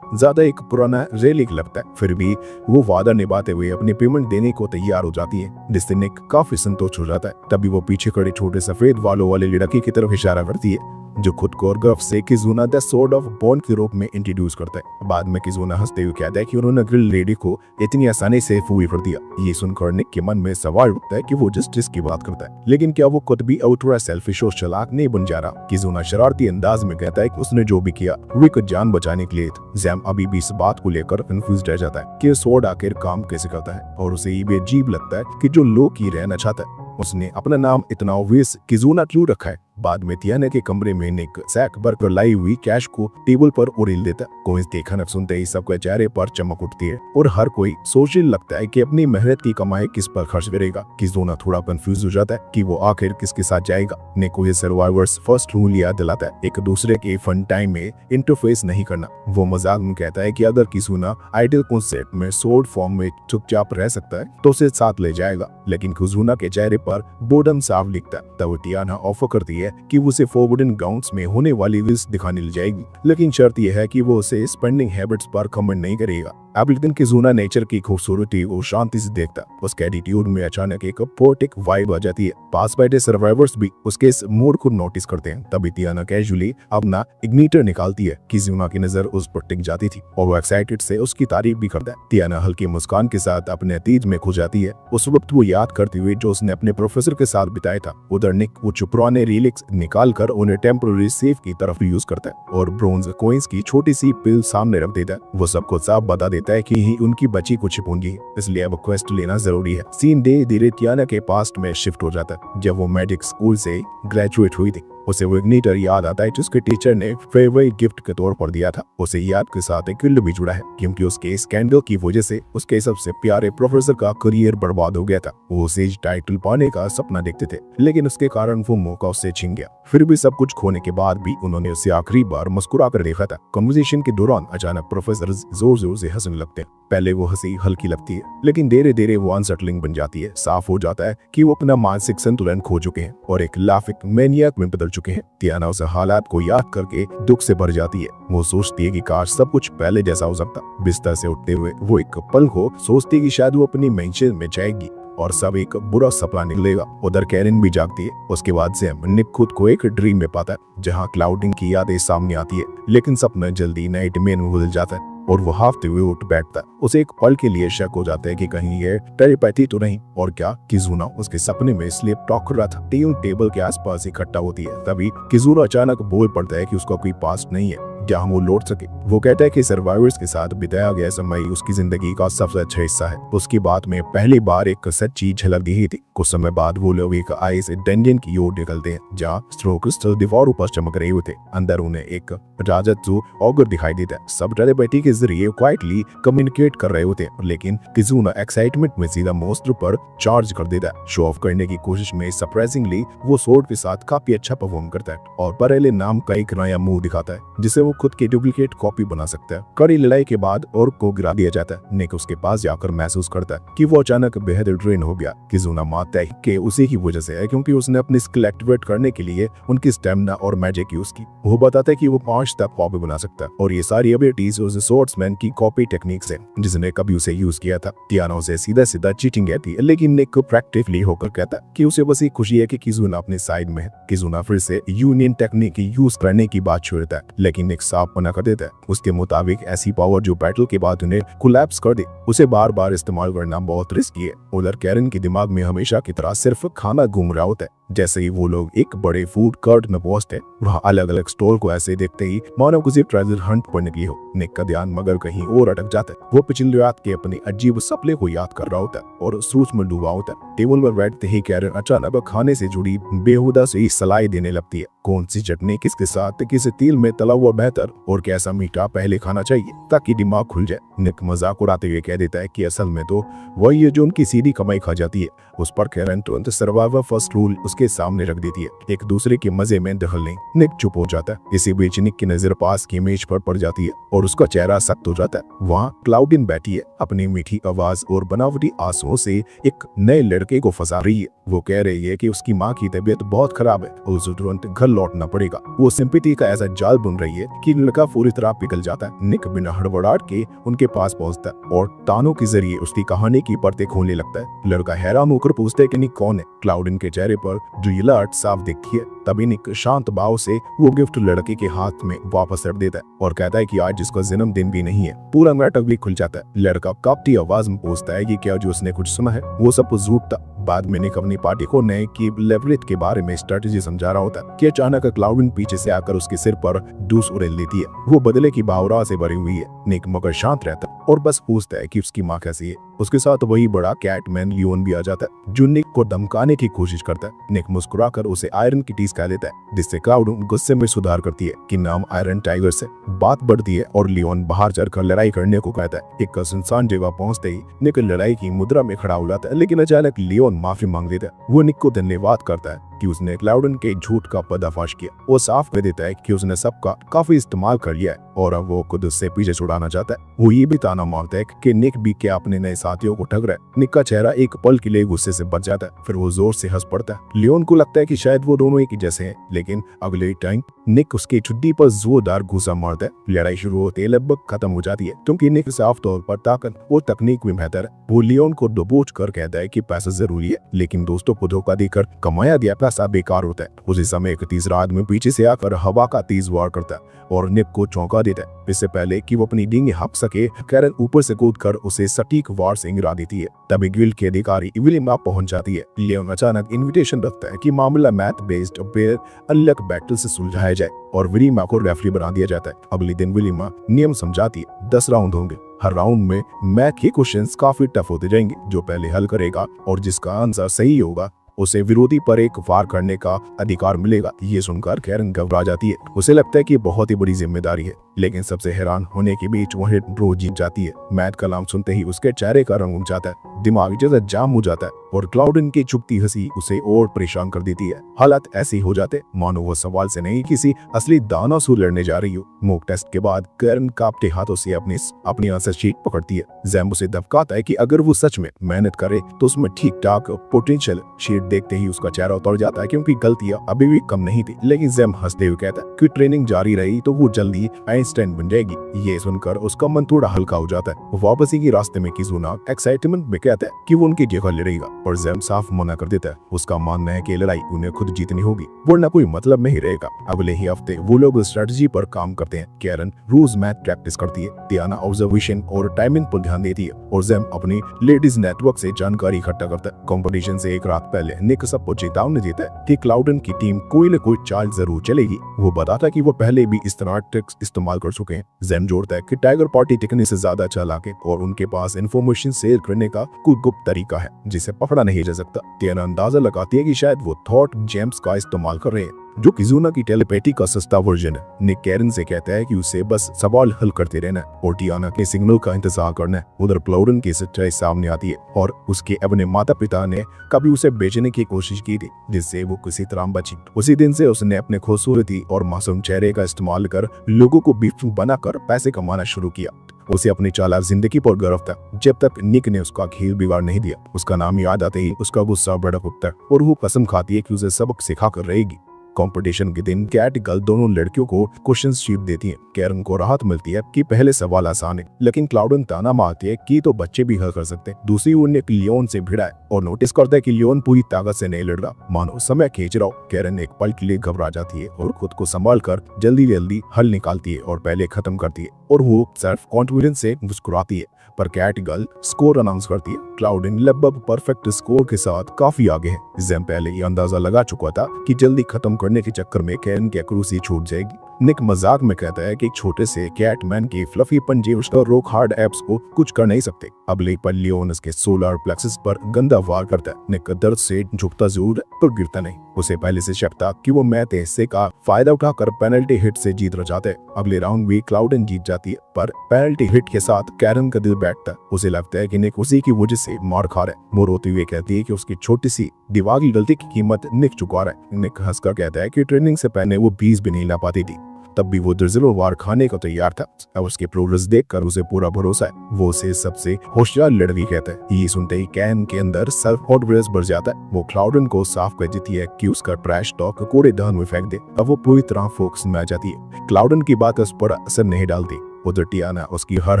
ज्यादा एक पुराना रेलिक लगता है। फिर भी वो वादा निभाते हुए अपनी पेमेंट देने को तैयार हो जाती है, जिससे निक काफी संतोष हो जाता है। तभी वो पीछे खड़े छोटे सफेद बालों वाले लड़की की तरफ इशारा करती है जो खुद को और गर्व से किजुना द स्वॉर्ड ऑफ बॉन्ड के रूप में इंट्रोड्यूस करता है। बाद में किजुना हंसते हुए कहता है कि उन्होंने ग्रिल लेडी को इतनी आसानी से फूल कर दिया। ये सुनकर निक के मन में सवाल उठता है कि वो जस्टिस की बात करता है, लेकिन क्या वो खुद भी आउटरा सेल्फिश और चालाक नहीं बन जा रहा। किजुना शरारती अंदाज में कहता है कि उसने जो भी किया रिक को जान बचाने के लिए। जैम अभी भी इस बात को लेकर कंफ्यूज रह जाता है कि स्वॉर्ड आखिर काम कैसे करता है और उसे ये भी अजीब लगता है कि जो लोग ही रहना चाहता है उसने अपना नाम इतना ऑब्वियस किजुना क्यों रखा है। बाद में तियाना के कमरे में निक सैक भरकर लाई हुई कैश को टेबल पर उड़ेल देता है। कोइंस देखा न सुनते ही सबके चेहरे पर चमक उठती है और हर कोई सोचने लगता है कि अपनी मेहनत की कमाई किस पर खर्च करेगा। किजुना थोड़ा कंफ्यूज हो जाता है कि वो आखिर किसके साथ जाएगा। निक को ये सर्वाइवर्स फर्स्ट रूल याद दिलाता है, एक दूसरे के फन टाइम में इंटरफेस नहीं करना। वो मजाक में कहता है कि अगर किजुना आइडियल कॉन्सेप्ट में सोर्ड फॉर्म में चुपचाप रह सकता है तो उसे साथ ले जाएगा, लेकिन किजुना के चेहरे पर बोर्डम साफ दिखता है। तब तियाना ऑफर करती है कि वो उसे फॉरबिडन गाउंट्स में होने वाली लिस्ट दिखाने ले जाएगी, लेकिन शर्त यह है कि वो उसे स्पेंडिंग हैबिट्स पर कमेंट नहीं करेगा। अब लेकिन किजुना नेचर की खूबसूरती और शांति से देखता, उसके एटीट्यूड में अचानक एक पोएटिक वाइब आ जाती है। पास बैठे सर्वाइवर्स भी उसके इस मूड को नोटिस करते हैं। तभी तियाना कैजुअली अपना इग्निटर निकालती है। किजुना की नजर उस पर टिक जाती थी और वो एक्साइटेड से उसकी तारीफ भी करता है। तियाना हल्की मुस्कान के साथ अपने अतीत में खो जाती है। उस वक्त वो याद करते हुए जो उसने अपने प्रोफेसर के साथ बिताया था। उधर निक वो पुराने रिलिक्स निकाल कर उन्हें टेम्पररी सेफ की तरफ यूज करता है और ब्रोंज कॉइंस की छोटी सी पिल सामने रख देता है। वो सबको साफ बता देता है कि ही उनकी बची को छिपूंगी है, इसलिए अब क्वेस्ट लेना जरूरी है। सीन धीरे धीरे तियाना के पास्ट में शिफ्ट हो जाता है। जब वो मैजिक स्कूल से ग्रेजुएट हुई थी उसे वो इग्निटर याद आता है जिसके टीचर ने फेवरेट गिफ्ट के तौर पर दिया था। उसे याद के साथ एक गिल्ड भी जुड़ा है क्योंकि उसके स्कैंडल की वजह से उसके सबसे प्यारे प्रोफेसर का करियर बर्बाद हो गया था। वो सेज टाइटल पाने का सपना देखते थे, लेकिन उसके कारण वो मौका उससे छिन गया। फिर भी सब कुछ खोने के बाद भी उन्होंने उसे आखिरी बार मुस्कुरा कर देखा था। कन्वर्सेशन के दौरान अचानक प्रोफेसर जोर जोर से हंसने लगते हैं। पहले वो हंसी हल्की लगती है, लेकिन धीरे धीरे वो अनसेटलिंग बन जाती है। साफ हो जाता है कि वो अपना मानसिक संतुलन खो चुके हैं और एक लाफिक मैनियक में बदल चुके हैं। तियाना उस हालात को याद करके दुख से भर जाती है। वो सोचती है कि काश सब कुछ पहले जैसा हो सकता। बिस्तर से उठते हुए वो एक पल को सोचती है कि शायद वो अपनी मेंशन में जाएगी और सब एक बुरा सपना निकलेगा। उधर कैरन भी जागती है। उसके बाद सैम निक खुद को एक ड्रीम में पाता है जहां क्लाउडिंग की यादें सामने आती है, लेकिन सपना जल्दी नाइटमेयर में बदल जाता है और वो हाफते हुए उठ बैठता है। उसे एक पल के लिए शक हो जाता है कि कहीं ये टेलीपैथी तो नहीं, और क्या किजुना उसके सपने में स्लीप टॉक कर रहा था। टीम टेबल के आसपास इकट्ठा होती है। तभी किजुना अचानक बोल पड़ता है कि उसका कोई पास्ट नहीं है जहां वो लौट सके। वो कहता है कि सर्वाइवर्स के साथ बिताया गया समय उसकी जिंदगी का सबसे अच्छा हिस्सा है। उसकी बात में पहली बार एक सच्ची झलक दी थी। कुछ समय बाद वो लोग एक आइस डंजन की ओर निकलते हैं जहाँ स्ट्रो क्रिस्टल दीवारों पर चमक रहे होते। अंदर उन्हें एक राजत्सु ऑगर दिखाई देता है। सब टेलीपैथी के जरिए क्वाइटली कम्युनिकेट कर रहे होते हैं, लेकिन किजुना एक्साइटमेंट में सीधा मॉन्स्टर पर चार्ज कर देता है। शो ऑफ करने की कोशिश में सरप्राइजिंगली वो स्वॉर्ड के साथ काफी अच्छा परफॉर्म करता है और परेले नाम का एक नया मुंह दिखाता है जिसे वो खुद की डुप्लीकेट कॉपी बना सकता है। कड़ी लड़ाई के बाद और को गिरा दिया जाता है। निक उसके पास जाकर महसूस करता है कि वो अचानक बेहद ड्रेन हो गया। किजुना मानता है कि उसी की वजह से है, क्योंकि उसने अपनी स्किल एक्टिवेट करने के लिए उनकी स्टेमिना और मैजिक यूज की। वो बताता है कि वो 5 तक कॉपी बना सकता है और ये सारी एबिलिटीज उस स्वॉर्ड्समैन की कॉपी टेक्निक से जिसने कभी उसे यूज किया था। टियाना उसे सीधा सीधा चीटिंग कहती है, लेकिन निक को प्रैक्टिकली होकर कहता है कि उसे बस ये खुशी है कि किजुना अपने साइड में है। किजुना फिर से यूनियन टेक्निक यूज करने की बात छोड़ता है, लेकिन निक साफ मना कर देता है। उसके मुताबिक ऐसी पावर जो बैटल के बाद उन्हें कोलैप्स कर दे, उसे बार बार इस्तेमाल करना बहुत रिस्की है। उधर कैरन के दिमाग में हमेशा की तरह सिर्फ खाना घूम रहा होता है। जैसे ही वो लोग एक बड़े फूड कार्ट में पहुंचते हैं, वहाँ अलग अलग स्टॉल को ऐसे देखते ही मानो किसी ट्रेजर हंट पर निकली हो। निक का ध्यान मगर कहीं और अटक जाता है। वो पिछली रात के अपने अजीब सपने को याद कर रहा होता है और सोच में डूबा होता है। टेबल पर बैठते ही कैरन अचानक खाने से जुड़ी बेहुदा से सलाह देने लगती है। कौन सी चटनी किसके साथ किस तेल में तला हुआ बेहतर और कैसा मीठा पहले खाना चाहिए ताकि दिमाग खुल जाए। निक मजाक उड़ाते हुए कह देता है कि असल में तो वही है जो उनकी सीधी कमाई खा जाती है। उस पर कैरन तुरंत सर्वाइवल फर्स्ट रूल उसके सामने रख देती है, एक दूसरे के मजे में दखल नहीं। निक चुप हो जाता है। इसी बीच निक की नजर पास की मेज पर पड़ जाती है और उसका चेहरा सख्त हो जाता है। वहाँ क्लाउडिन बैठी है, अपनी मीठी आवाज और बनावटी आंसुओं से एक नए लड़के को फंसा रही है। वो कह रही है कि उसकी माँ की तबीयत बहुत खराब है और उसे तुरंत घर लौटना पड़ेगा। वो सिंपैथी का ऐसा जाल बुन रही है कि लड़का पूरी तरह पिघल जाता है। निक बिना हड़बड़ाहट के उनके पास पहुंचता है और तानों के जरिए उसकी कहानी की परतें खोलने लगता है। लड़का हैरान होकर पूछता है कि निक कौन है। क्लाउडिन के चेहरे पर ड्रिलर्ट साफ दिखती है। तभी निक शांत भाव से वो गिफ्ट लड़के के हाथ में वापस रख देता है और कहता है कि आज उसका जन्मदिन भी नहीं है। पूरा नाटक भी खुल जाता है। लड़का कांपती आवाज में पूछता है कि क्या जो उसने कुछ सुना है वो सब कुछ झूठ था। बाद में निक अपनी पार्टी को नए की लेवरेज के बारे में स्ट्रेटेजी समझा रहा होता है कि अचानक क्लाउडिन पीछे से आकर उसके सिर पर डूस उड़ेल देती है। वो बदले की भावना से भरी हुई है। निक मगर शांत रहता है और बस पूछता है कि उसकी माँ कैसी है। उसके साथ वही बड़ा कैटमैन लियोन भी आ जाता है जो निक को धमकाने की कोशिश करता है। निक मुस्कुराकर उसे आयरन की टीस कह देता है, जिससे क्लाउडिन गुस्से में सुधार करती है कि नाम आयरन टाइगर से। बात बढ़ती है और लियोन बाहर चढ़कर लड़ाई करने को कहता है। एक सुनसान जगह पहुंचते ही निक लड़ाई की मुद्रा में खड़ा हो जाता है, लेकिन अचानक लियोन माफी मांग देता है। वो निक को धन्यवाद करता है कि उसने क्लाउडिन के झूठ का पर्दाफाश किया। वो साफ कह देता है कि उसने सबका काफी इस्तेमाल कर लिया है और अब वो खुद उससे पीछे छुड़ाना चाहता है। वो ये भी ताना मारता है कि निक भी क्या अपने नए साथियों को ठग रहा है। निक का चेहरा एक पल के लिए गुस्से से बच जाता है, फिर वो जोर से हंस पड़ता है। लियोन को लगता है कि शायद वो दोनों एक ही जैसे हैं, लेकिन अगले टाइम निक उसकी चुड्डी पर जोरदार घूसा मारता है। लड़ाई शुरू होते ही लगभग खत्म हो जाती है, क्योंकि निक साफ तौर पर ताकत और तकनीक में बेहतर है। वो लियोन को दबोच कर कहता है कि पैसा जरूरी है, लेकिन दोस्तों को धोखा देकर कमाया गया पैसा बेकार होता है। उसी समय एक तीसरा आदमी पीछे से आकर हवा का तेज वार करता है और निक को चौंका देता है। इससे पहले कि वो अपनी डींगे हाँक सके, कैरन ऊपर से कूदकर उसे सटीक वार से गिरा देती है। तभी गिल्ड के अधिकारी विलिमा पहुंच जाती है। लियोन अचानक इनविटेशन रखता है कि मामला मैथ बेस्ड पेयर अनलक बैटल से सुलझाया जाए और विलिमा को रेफरी बना दिया जाता है। अगले दिन विलिमा नियम समझाती है, 10 राउंड होंगे। हर राउंड में मैथ के क्वेश्चंस काफी टफ होते जाएंगे। जो पहले हल करेगा और जिसका आंसर सही होगा उसे विरोधी पर एक वार करने का अधिकार मिलेगा। ये सुनकर कैरन घबरा जाती है। उसे लगता है कि बहुत ही बड़ी जिम्मेदारी है, लेकिन सबसे हैरान होने के बीच वह ड्रॉ जीत जाती है। मैथ का नाम सुनते ही उसके चेहरे का रंग उड़ जाता है, दिमाग जैसा जाम हो जाता है और क्लाउडिन की चुपती हंसी उसे और परेशान कर देती है। हालात ऐसे हो जाते मानो वो सवाल से नहीं किसी असली दानव से लड़ने जा रही हो। मॉक टेस्ट के बाद कैरन कांपते हाथों से अपनी आंसर शीट पकड़ती है। जैम उसे दबकाता है कि अगर वो सच में मेहनत करे तो उसमें ठीक ठाक पोटेंशियल। शीट देखते ही उसका चेहरा उतर जाता है, क्योंकि गलतियां अभी भी कम नहीं थी। लेकिन जैम हंसते हुए कहता है कि ट्रेनिंग जारी रही तो वो जल्दी आइंस्टाइन बन जाएगी। ये सुनकर उसका मन थोड़ा हल्का हो जाता है। वापसी के रास्ते में किजुना एक्साइटमेंट में कहता है कि वो उनकी जगह लड़ेगा, और जैम साफ मना कर देता है। उसका मानना है कि लड़ाई उन्हें खुद जीतनी होगी, वरना कोई मतलब नहीं रहेगा। अगले ही हफ्ते वो लोग स्ट्रेटजी पर काम करते हैं। कैरन रोज मैथ प्रैक्टिस करती है, टियाना ऑब्जर्वेशन और टाइमिंग पर ध्यान देती है और जैम अपनी लेडीज नेटवर्क से जानकारी इकट्ठा करता है। कंपटीशन से एक रात पहले निक सबको चेतावनी देता है कि क्लाउडिन की टीम कोई न कोई चाल जरूर चलेगी। वो बताता है कि वो पहले भी इस तरह ट्रिक्स इस्तेमाल कर चुके हैं। जैम जोड़ता है कि टाइगर पार्टी टिकने से ज्यादा चालाक है और उनके पास इंफॉर्मेशन शेयर करने का कोई गुप्त तरीका है जिसे पकड़ा खड़ा नहीं जा सकता। टियाना अंदाजा लगाती है कि शायद वो थॉट जेम्स का इस्तेमाल कर रहे हैं, जो किजुना की टेलीपैथी का सस्ता वर्जन है। निक कैरन से कहता है कि उसे बस सवाल हल करते रहना है और टियाना के सिग्नल का इंतजार करना है। उधर क्लाउडन की सच्चाई सामने आती है और उसके अपने माता पिता ने कभी उसे बेचने की कोशिश की थी, जिससे वो किसी तरह बची। उसी दिन से उसने अपने खूबसूरती और मासूम चेहरे का इस्तेमाल कर लोगों को बेवकूफ बनाकर पैसे कमाना शुरू किया। उसे अपनी चालाक जिंदगी पर गर्व था, जब तक निक ने उसका खेल बिगाड़ नहीं दिया। उसका नाम याद आते ही उसका गुस्सा भड़क उठता है और वो कसम खाती है कि उसे सबक सिखा कर रहेगी। कंपटीशन के दिन कैट गर्ल दोनों लड़कियों को क्वेश्चन शीट देती है। कैरन को राहत मिलती है कि पहले सवाल आसान है, लेकिन क्लाउडन ताना मारती है कि तो बच्चे भी हल कर सकते हैं। दूसरी ओर निक लियोन से भिड़ा है और नोटिस करता है कि लियोन पूरी ताकत से नहीं लड़ रहा, मानो समय खींच रहा हो। कैरन एक पल के लिए घबरा जाती है और खुद को संभाल कर जल्दी जल्दी हल निकालती है और पहले खत्म करती है और वो सेल्फ कॉन्फिडेंस से मुस्कुराती है। पर कैट गर्ल स्कोर अनाउंस करती है। क्लाउडन लगभग परफेक्ट स्कोर के साथ काफी आगे है। जेम पहले ये अंदाजा लगा चुका था कि जल्दी खत्म करने के चक्कर में कैरन की एक्यूरेसी छूट जाएगी। निक मजाक में कहता है कि छोटे से कैटमैन के फ्लफी पंजे उसका रॉक हार्ड एप्स को कुछ कर नहीं सकते। अगले पल लियोन उसके सोलर प्लेक्सस पर गंदा वार करता है। निक दर्द से झुकता जरूर है पर गिरता नहीं। उसे पहले से शक था कि वो मैच हिस्से का फायदा उठाकर पेनल्टी हिट से जीत जाते हैं। अगले राउंड भी क्लाउडन जीत जाती है, पर पेनल्टी हिट के साथ कैरन का दिल बैठता है। उसे लगता है कि निक उसी की वजह से मार खा रहा है। वो रोते हुए कहती है कि उसकी छोटी सी दिमागी गलती की कीमत निक चुका रहा है। निक हंसकर कहता है कि ट्रेनिंग से पहले वो 20 भी नहीं ला पाती थी, तब भी वो दर्जनों वार खाने को तैयार था। अब उसके प्रोग्रेस देखकर उसे पूरा भरोसा है। वो उसे सबसे होशियार लड़की कहता है। ये सुनते ही कैन के अंदर सेल्फ कॉन्फिडेंस बढ़ जाता है। वो क्लाउडन को साफ कर देती है कि उसका ट्रैश टॉक कूड़ेदान में फेंक दे। अब वो पूरी तरह फोकस में आ जाती है। क्लाउडन की बात उस पर असर नहीं डालती। उधर टियाना उसकी हर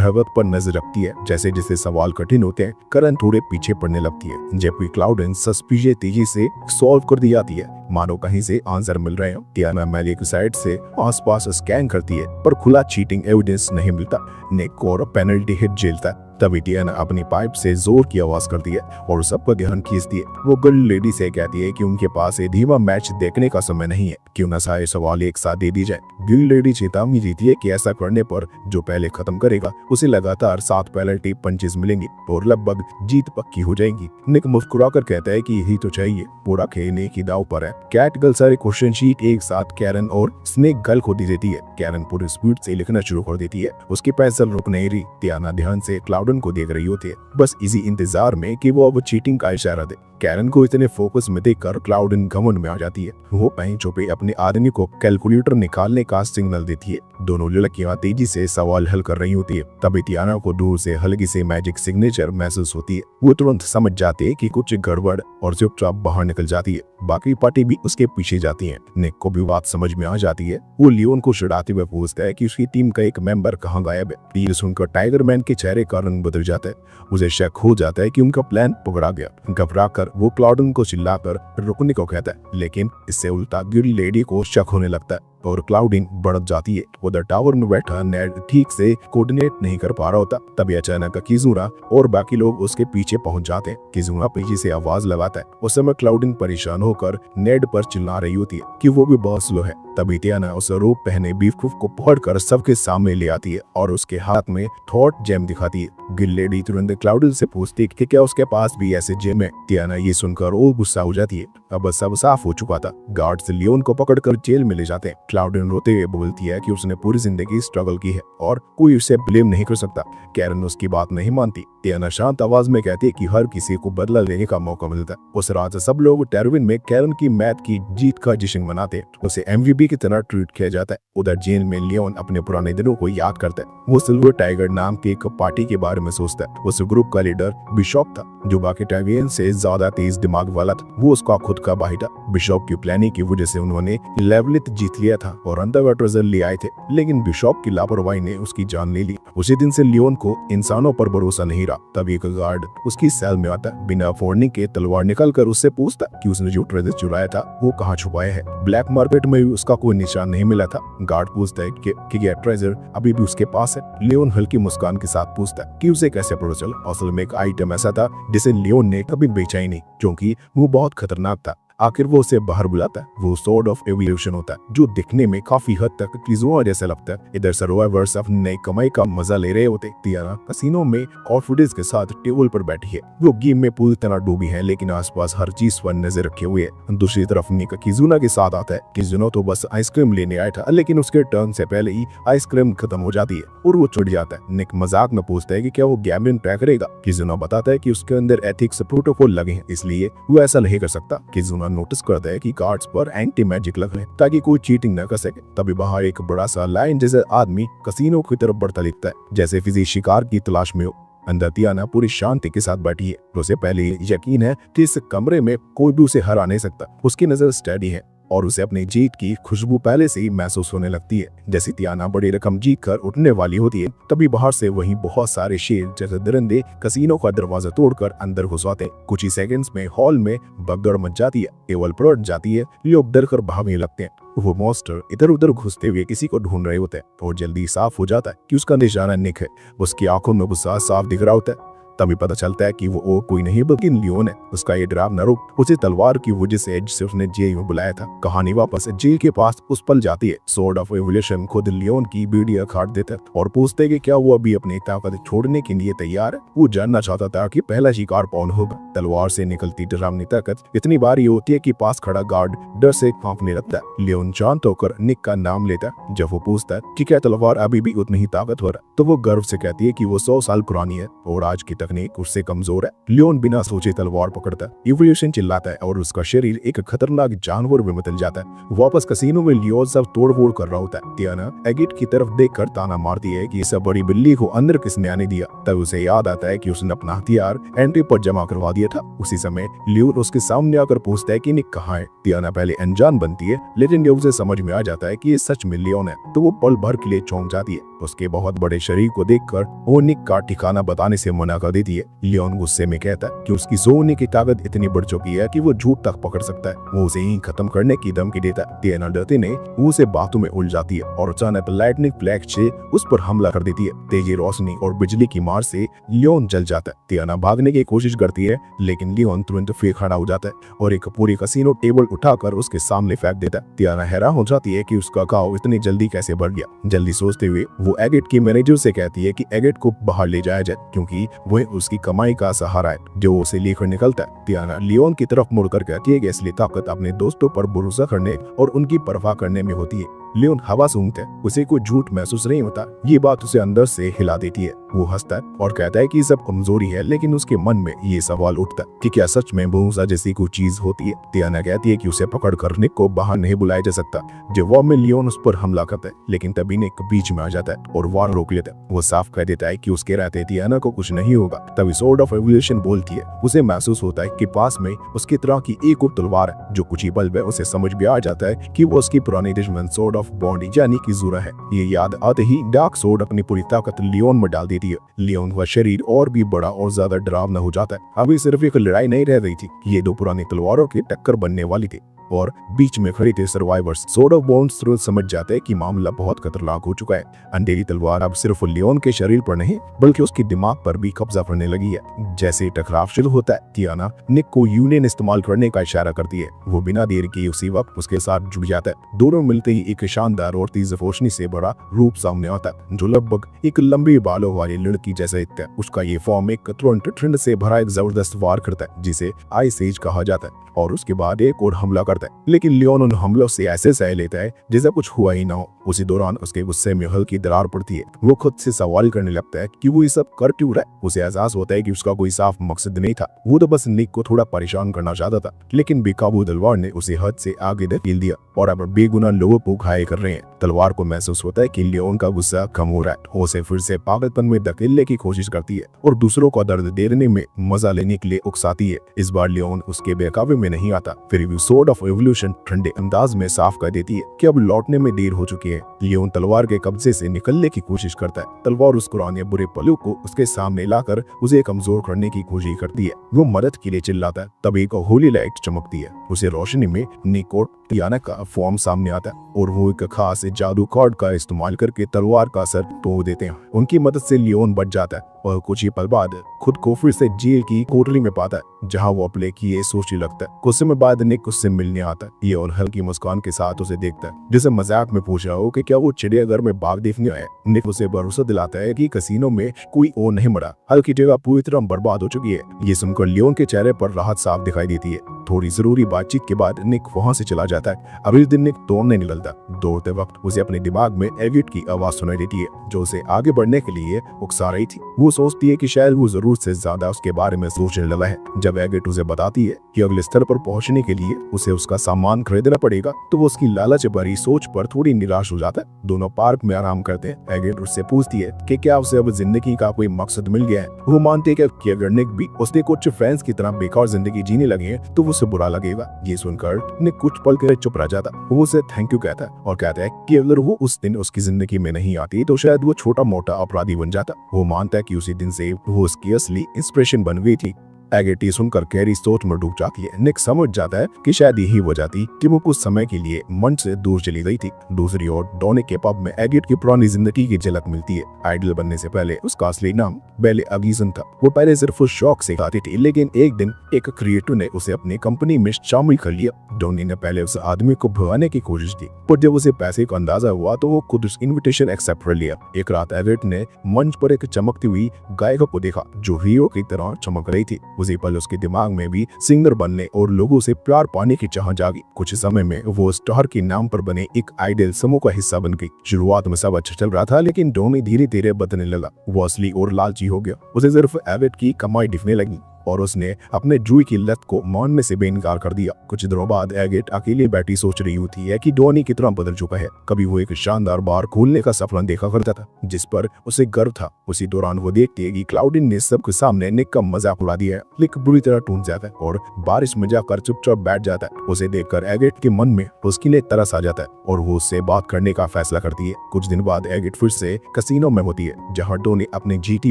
हरकत पर नजर रखती है। जैसे जैसे सवाल कठिन होते हैं, करन थोड़े पीछे पड़ने लगती है, जबकि क्लाउडन सस्पिशियस तेजी से सॉल्व कर दी जाती है, मानो कहीं से आंसर मिल रहे हो। टियाना मेले की साइड से आसपास स्कैन करती है, पर खुला चीटिंग एविडेंस नहीं मिलता। निक और पेनल्टी हिट झेलता है। तभी टियाना अपनी पाइप से जोर की आवाज करती है और सबका ध्यान खींचती है। वो गर्ल लेडी से कहती है कि उनके पास एक धीमा मैच देखने का समय नहीं है, क्यों ना सारे सवाल एक साथ दे दी जाए। गर्ल लेडी चेतावनी देती है कि ऐसा करने पर जो पहले खत्म करेगा उसे लगातार 7 पेनल्टी पंचेस मिलेंगी और लगभग जीत पक्की हो जाएगी। निक मुस्कुराकर कहता है कि यही तो चाहिए, पूरा खेलने की दाव पर है। कैट गर्ल सारे क्वेश्चन शीट एक साथ कैरन और स्नेक गर्ल को दे देती है। कैरन पूरी स्पीड से लिखना शुरू कर देती है। उसकी पेंसिल रुक नहीं रही। टियाना ध्यान से क्लाउडन को देख रही होती है, बस इसी इंतजार में कि वो अब चीटिंग का इशारा दे। कैरन को इतने फोकस में देखकर क्लाउडन घमंड में आ जाती है। वो कहीं छुपे अपने आदमी को कैलकुलेटर निकालने का सिग्नल देती है। दोनों लड़कियां तेजी से सवाल हल कर रही होती है। तभी टियाना को दूर से हल्की से मैजिक सिग्नेचर महसूस होती है। वो तुरंत समझ जाते हैं कि कुछ गड़बड़ और चुपचाप बाहर निकल जाती है। बाकी पार्टी भी उसके पीछे जाती है। निक को भी बात समझ में आ जाती है। वो लियोन को चिढ़ाते हुए पूछता है कि उसकी टीम का एक मेंबर कहाँ गायब है। ये सुनकर टाइगर मैन के चेहरे का रंग बदल जाता है। उसे शक हो जाता है कि उनका प्लान पकड़ा गया। घबरा कर वो क्लाउडन को चिल्लाकर रुकने को कहता है, लेकिन इससे उल्टा गिल लेडी को शक होने लगता है और क्लाउडिन बढ़ जाती है। उधर टावर में बैठा नेड ठीक से कोऑर्डिनेट नहीं कर पा रहा होता। तभी अचानक किजुरा और बाकी लोग उसके पीछे पहुंच जाते हैं। किजुरा पीछे से आवाज लगाता है। उस समय क्लाउडिन परेशान होकर नेड पर चिल्ला रही होती है कि वो भी बहुत स्लो है। तभी टियाना उस रोप पहने बीवकूफ को पकड़कर सबके सामने ले आती है और उसके हाथ में थॉट जेम दिखाती है। गिल लेडी तुरंत क्लाउडिन से पूछती है कि क्या उसके पास भी ऐसे जेम है। टियाना ये सुनकर और गुस्सा हो जाती है। अब सब साफ हो चुका था। गार्ड्स लियोन को पकड़कर जेल में ले जाते हैं। क्लाउडिन रोते हुए बोलती है कि उसने पूरी जिंदगी स्ट्रगल की है और कोई उसे ब्लेम नहीं कर सकता। कैरन उसकी बात नहीं मानती। टियाना शांत आवाज में कहती है कि हर किसी को बदला लेने का मौका मिलता है। उस रात सब लोग टर्विन में कैरन की मैच की जीत का जश्न मनाते। उसे MVP की तरह ट्रीट किया जाता है। उधर जेल में लियोन अपने पुराने दिनों को याद करता है। वो सिल्वर टाइगर नाम के एक पार्टी के बारे में सोचता है। उस ग्रुप का लीडर बिशॉप था, जो बाकी टाइवियन से ज्यादा तेज दिमाग वाला था। वो उसका खुद का भाई था। बिशॉप की प्लानिंग की वजह से उन्होंने लेवलित जीत लिया था और अंडरवर्ल्ड ट्रेजर ले आए थे, लेकिन बिशॉप की लापरवाही ने उसकी जान ले ली। उसी दिन से लियोन को इंसानों पर भरोसा नहीं रहा। तभी एक गार्ड उसकी सेल में आता, बिना फोड़ने के तलवार निकालकर उससे पूछता कि उसने जो ट्रेजर चुराया था वो कहाँ छुपाया है। ब्लैक मार्केट में भी उसका कोई निशान नहीं मिला था। गार्ड पूछता है कि क्या ट्रेजर अभी भी उसके पास है। लियोन हल्की मुस्कान के साथ पूछता है कि उसे कैसे पता चला। असल में एक आइटम ऐसा था जिसे लियोन ने कभी बेचा ही नहीं, क्योंकि वो बहुत खतरनाक था। आखिर वो उसे बाहर बुलाता है। वो सॉर्ड ऑफ एवोल्यूशन होता है जो दिखने में काफी हद तक किजुआ जैसा लगता है। इधर सर्वाइवर्स अपनी नई कमाई का मजा ले रहे होते। तियाना कसिनो में कॉन्फिडेंस के साथ टेबल पर बैठी है। वो गेम में पूरी तरह डूबी है लेकिन आसपास हर चीज पर नजर रखे हुए है। दूसरी तरफ निक किजुना के साथ आता है। किजुना तो बस आइसक्रीम लेने आया था लेकिन उसके टर्न से पहले ही आइसक्रीम खत्म हो जाती है और वो चिढ़ जाता है। निक मजाक में पूछता है कि क्या वो गैम्बलिंग ट्राई करेगा। किजुना बताता है कि उसके अंदर एथिक्स प्रोटोकॉल लगे हैं इसलिए वो ऐसा नहीं कर सकता। किजुना नोटिस करता है कि कार्ड्स पर एंटी मैजिक लगे हैं ताकि कोई चीटिंग न कर सके। तभी बाहर एक बड़ा सा लायन जैसा आदमी कसिनो की तरफ बढ़ता दिखता है जैसे किसी शिकार की तलाश में हो। अंदर तियाना पूरी शांति के साथ बैठी है। उसे पहले यकीन है कि इस कमरे में कोई भी उसे हरा नहीं सकता। उसकी नजर स्टडी है और उसे अपनी जीत की खुशबू पहले से ही महसूस होने लगती है। जैसे तियाना बड़ी रकम जीत कर उठने वाली होती है तभी बाहर से वहीं बहुत सारे शेर जैसे दरिंदे कसिनो का दरवाजा तोड़कर अंदर घुस आते। कुछ ही सेकंड्स में हॉल में भगदड़ मच जाती है। टेबल पलट जाती है। लोग डर कर भागने लगते हैं। वो मॉन्स्टर इधर उधर घुसते हुए किसी को ढूंढ रहे होते हैं और जल्दी साफ हो जाता है कि उसका निशाना निक है। उसकी आंखों में गुस्सा साफ दिख रहा होता है। तभी पता चलता है कि वो कोई नहीं बल्कि लियोन है। उसका ये डरावना रूप उसे तलवार की वजह से एज से उसने जेल में बुलाया था। कहानी वापस जेल के पास उस पल जाती है। सॉर्ड ऑफ एवोल्यूशन खुद लियोन की बीड़िया काट देता है और पूछते है कि क्या वो अभी अपनी ताकत छोड़ने के लिए तैयार है। वो जानना चाहता था कि पहला शिकार कौन होगा। तलवार से निकलती डरावनी ताकत इतनी भारी होती है कि पास खड़ा गार्ड डर से कांपने लगता है। लियोन शांत होकर निक का नाम लेता है। जब वो पूछता है कि क्या तलवार अभी भी उतनी ही ताकतवर है तो वो गर्व से कहती है कि वो 100 साल पुरानी है और आज की तकनीक उससे कमजोर है। लियोन बिना सोचे तलवार पकड़ता है। इवोल्यूशन चिल्लाता है और उसका शरीर एक खतरनाक जानवर में बदल जाता है। वापस कसिनो में लियोन सब तोड़-फोड़ कर रहा होता है। तियाना एगिट की तरफ देखकर ताना मारती है कि इस बड़ी बिल्ली को अंदर किसने आने दिया। तब उसे याद आता है कि उसने अपना हथियार एंट्री पर जमा करवा दिया था। उसी समय लियोन उसके सामने आकर पूछता है कि निक कहाँ है। तियाना पहले अनजान बनती है लेकिन जब उसे समझ में आ जाता है कि ये सच में लियोन है तो वो पल भर के लिए चौंक जाती है। उसके बहुत बड़े शरीर को देखकर वो निक का ठिकाना बताने से मना कर देती है। लियोन गुस्से में कहता है कि उसकी सोने की ताकत इतनी बढ़ चुकी है कि वो झूठ तक पकड़ सकता है। वो उसे ही खत्म करने की धमकी देता है। तियाना डरते ने वो उसे बातों में उलझ जाती है और अचानक लाइटनिंग फ्लैश से उस पर हमला कर देती है। तेजी रोशनी और बिजली की मार से लियोन जल जाता है। तियाना भागने की कोशिश करती है लेकिन लियोन तुरंत फिर खड़ा हो जाता है और एक पूरी कसिनो टेबल उठाकर उसके सामने फेंक देता है। तियाना हैरान हो जाती है कि उसका घाव इतनी जल्दी कैसे बढ़ गया। जल्दी सोचते हुए वो एगिट की मैनेजर से कहती है कि एगिट को बाहर ले जाया जाए क्योंकि वह उसकी कमाई का सहारा है जो उसे लेकर निकलता है। तियाना लियोन की तरफ मुड़कर कहती है कि असली ताकत अपने दोस्तों पर भरोसा करने और उनकी परवाह करने में होती है। लियोन हवा सूंघता है। उसे कोई झूठ महसूस नहीं होता। ये बात उसे अंदर से हिला देती है। वो हंसता है और कहता है कि सब कमजोरी है लेकिन उसके मन में ये सवाल उठता है कि क्या सच में भरोसा जैसी कोई चीज होती है। तियाना कहती है कि उसे पकड़कर निक को बाहर नहीं बुलाया जा सकता। जवाब में लियोन उस पर हमला करता है लेकिन तभी निक बीच में आ जाता है और वार रोक लेता है। वो साफ कह देता है कि उसके रहते तियाना को कुछ नहीं होगा। तभी सॉर्ड ऑफ एवोल्यूशन बोलती है। उसे महसूस होता है कि पास में उसकी तरह की एक और तलवार है जो कुछ ही पल में उसे समझ में आ जाता है कि वो उसकी पुरानी दुश्मन सॉर्ड ऑफ बॉन्डी यानी कि ज़ूरा है। ये याद आते ही डार्क सॉर्ड अपनी पूरी ताकत लियोन में डाल देती है। लियोन का शरीर और भी बड़ा और ज्यादा डरावना हो जाता है। अभी सिर्फ एक लड़ाई नहीं रह रही थी, ये दो पुरानी तलवारों की टक्कर बनने वाली थी और बीच में खड़े थे सर्वाइवर्स। सॉर्ड ऑफ बोन्स तुरंत समझ जाते हैं कि मामला बहुत खतरनाक हो चुका है। अंधेरी तलवार अब सिर्फ लियोन के शरीर पर नहीं बल्कि उसके दिमाग पर भी कब्जा करने लगी है। जैसे टकराव शुरू होता है तियाना निक को यूनियन इस्तेमाल करने का इशारा करती है। वो बिना देर के उसी वक्त उसके साथ जुड़ जाता है। दोनों मिलते ही एक शानदार और तेज रोशनी से बड़ा रूप सामने आता है जो लगभग एक लंबी बालों वाली लड़की जैसा दिखता है। उसका ये फॉर्म एक तुरंत ठंड से भरा एक जबरदस्त वार करता है जिसे आइस एज कहा जाता है और उसके बाद एक और हमला करता है। लेकिन लियोन उन हमलों से ऐसे सह लेता है जैसा कुछ हुआ ही ना हो। उसी दौरान उसके गुस्से में हल्की दरार पड़ती है। वो खुद से सवाल करने लगता है कि वो ये सब कर क्यों रहा है। उसे एहसास होता है कि उसका कोई साफ मकसद नहीं था। वो तो बस निक को थोड़ा परेशान करना चाहता था लेकिन बेकाबू तलवार ने उसे हद से आगे धकेल दिया और अब बेगुनाह लोगों को घायल कर रहे हैं। तलवार को महसूस होता है कि लियोन का गुस्सा कम हो रहा है। उसे फिर से पागलपन में धकेलने की कोशिश करती है और दूसरों को दर्द देने में मजा लेने के लिए उकसाती है। इस बार लियोन उसके बेकाबू में नहीं आता। फिर भी सॉर्ड ऑफ एवोल्यूशन ठंडे अंदाज में साफ कर देती है कि अब लौटने में देर हो चुकी है। लियोन तलवार के कब्जे से निकलने की कोशिश करता है। तलवार उस पुराने बुरे पलों को उसके सामने लाकर उसे कमजोर करने की कोशिश करती है। वो मदद के लिए चिल्लाता है। तभी एक होली लाइट चमकती है। उसे रोशनी में निक और तियाना का फॉर्म सामने आता है और वो एक खास जादू कार्ड का इस्तेमाल करके तलवार का असर तोड़ देते हैं। उनकी मदद से लियोन बच जाता है और कुछ ही पल बाद खुद को फिर से जेल की कोठरी में पाता है, जहाँ वो अपने किए सोचने लगता है। कुछ समय बाद निक उससे मिलने आता है, ये और हल्की मुस्कान के साथ उसे देखता है, जिसे मजाक में पूछ रहा हो कि क्या वो चिड़ियाघर में बाघ देखने आया। निक उसे भरोसा दिलाता है कि कैसीनो में कोई और नहीं मरा, हल्की जगह पूरी तरह बर्बाद हो चुकी है। ये सुनकर लियोन के चेहरे पर राहत साफ दिखाई देती है। थोड़ी जरूरी बातचीत के बाद निक वहां से चला जाता है। अगले दिन निक दौड़ने निकलता। दौड़ते वक्त उसे अपने दिमाग में एगिट की आवाज सुनाई देती है, जो उसे आगे बढ़ने के लिए उकसा रही थी। वो सोचती है कि शायद वो जरूरत से ज्यादा उसके बारे में सोचने लगा है। जब एगिट उसे बताती है कि अगले स्तर पर पहुंचने के लिए उसे उसका सामान खरीदना पड़ेगा, तो वो उसकी लालच भरी सोच पर थोड़ी निराश हो जाता है। दोनों पार्क में आराम करते हैं। एगिट उससे पूछती है कि क्या उसे अब जिंदगी का कोई मकसद मिल गया है। वो मानते हैं कि अगर निक भी उसने कुछ फ्रेंड्स की तरह बेकार जिंदगी जीने लगे हैं तो उसे बुरा लगेगा। ये सुनकर निक कुछ पल के लिए चुप रह जाता। वो उसे थैंक यू कहता है और कहता है कि अगर वो उस दिन उसकी जिंदगी में नहीं आती तो शायद वो छोटा मोटा अपराधी बन जाता। वो मानता है कि उसी दिन से वो उसकी असली इंस्पिरेशन बन गई थी। एगिट ये सुनकर कैरी सोच में डूब जाती है। निक समझ जाता है कि शायद यही वजह थी कि वो कुछ समय के लिए मंच से दूर चली गई थी। दूसरी ओर डॉनी के पब में एगिट की पुरानी जिंदगी की झलक मिलती है। आइडल बनने से पहले उसका असली नाम बेले अगीजन था। वो पहले सिर्फ उस शौक से गाती थी, लेकिन एक दिन एक क्रिएटर ने उसे अपनी कंपनी में शामिल कर लिया। डॉनी ने पहले उस आदमी को भगाने की कोशिश की, पर जब उसे पैसे का अंदाजा हुआ तो वो खुद उस इन्विटेशन एक्सेप्ट कर लिया। एक रात एगिट ने मंच पर एक चमकती हुई गायिका को देखा जो हीरो की तरह चमक रही थी। उसी पल उसके दिमाग में भी सिंगर बनने और लोगों से प्यार पाने की चाह जागी। कुछ समय में वो स्टार के नाम पर बने एक आइडल समूह का हिस्सा बन गई। शुरुआत में सब अच्छा चल रहा था, लेकिन डॉनी धीरे धीरे बदलने लगा। वो असली और लालची हो गया। उसे सिर्फ एगिट की कमाई दिखने लगी और उसने अपने जुए की लत को मानने से बेइनकार कर दिया। कुछ दिनों बाद एगिट अकेली बैठी सोच रही होती है कि डॉनी कितना बदल चुका है। कभी वो एक शानदार बार खोलने का सपना देखा करता था जिस पर उसे गर्व था। उसी दौरान वो देखती है कि क्लाउडिन ने सबके सामने निक का मजाक उड़ा दिया है। निक बुरी तरह टूट जाता है और बारिश में जाकर चुपचाप बैठ जाता है। उसे देखकर एगिट के मन में उसके लिए तरस आ जाता है और वो उससे बात करने का फैसला करती है। कुछ दिन बाद एगिट फिर से कैसीनो में होती है, जहाँ डॉनी अपनी जीती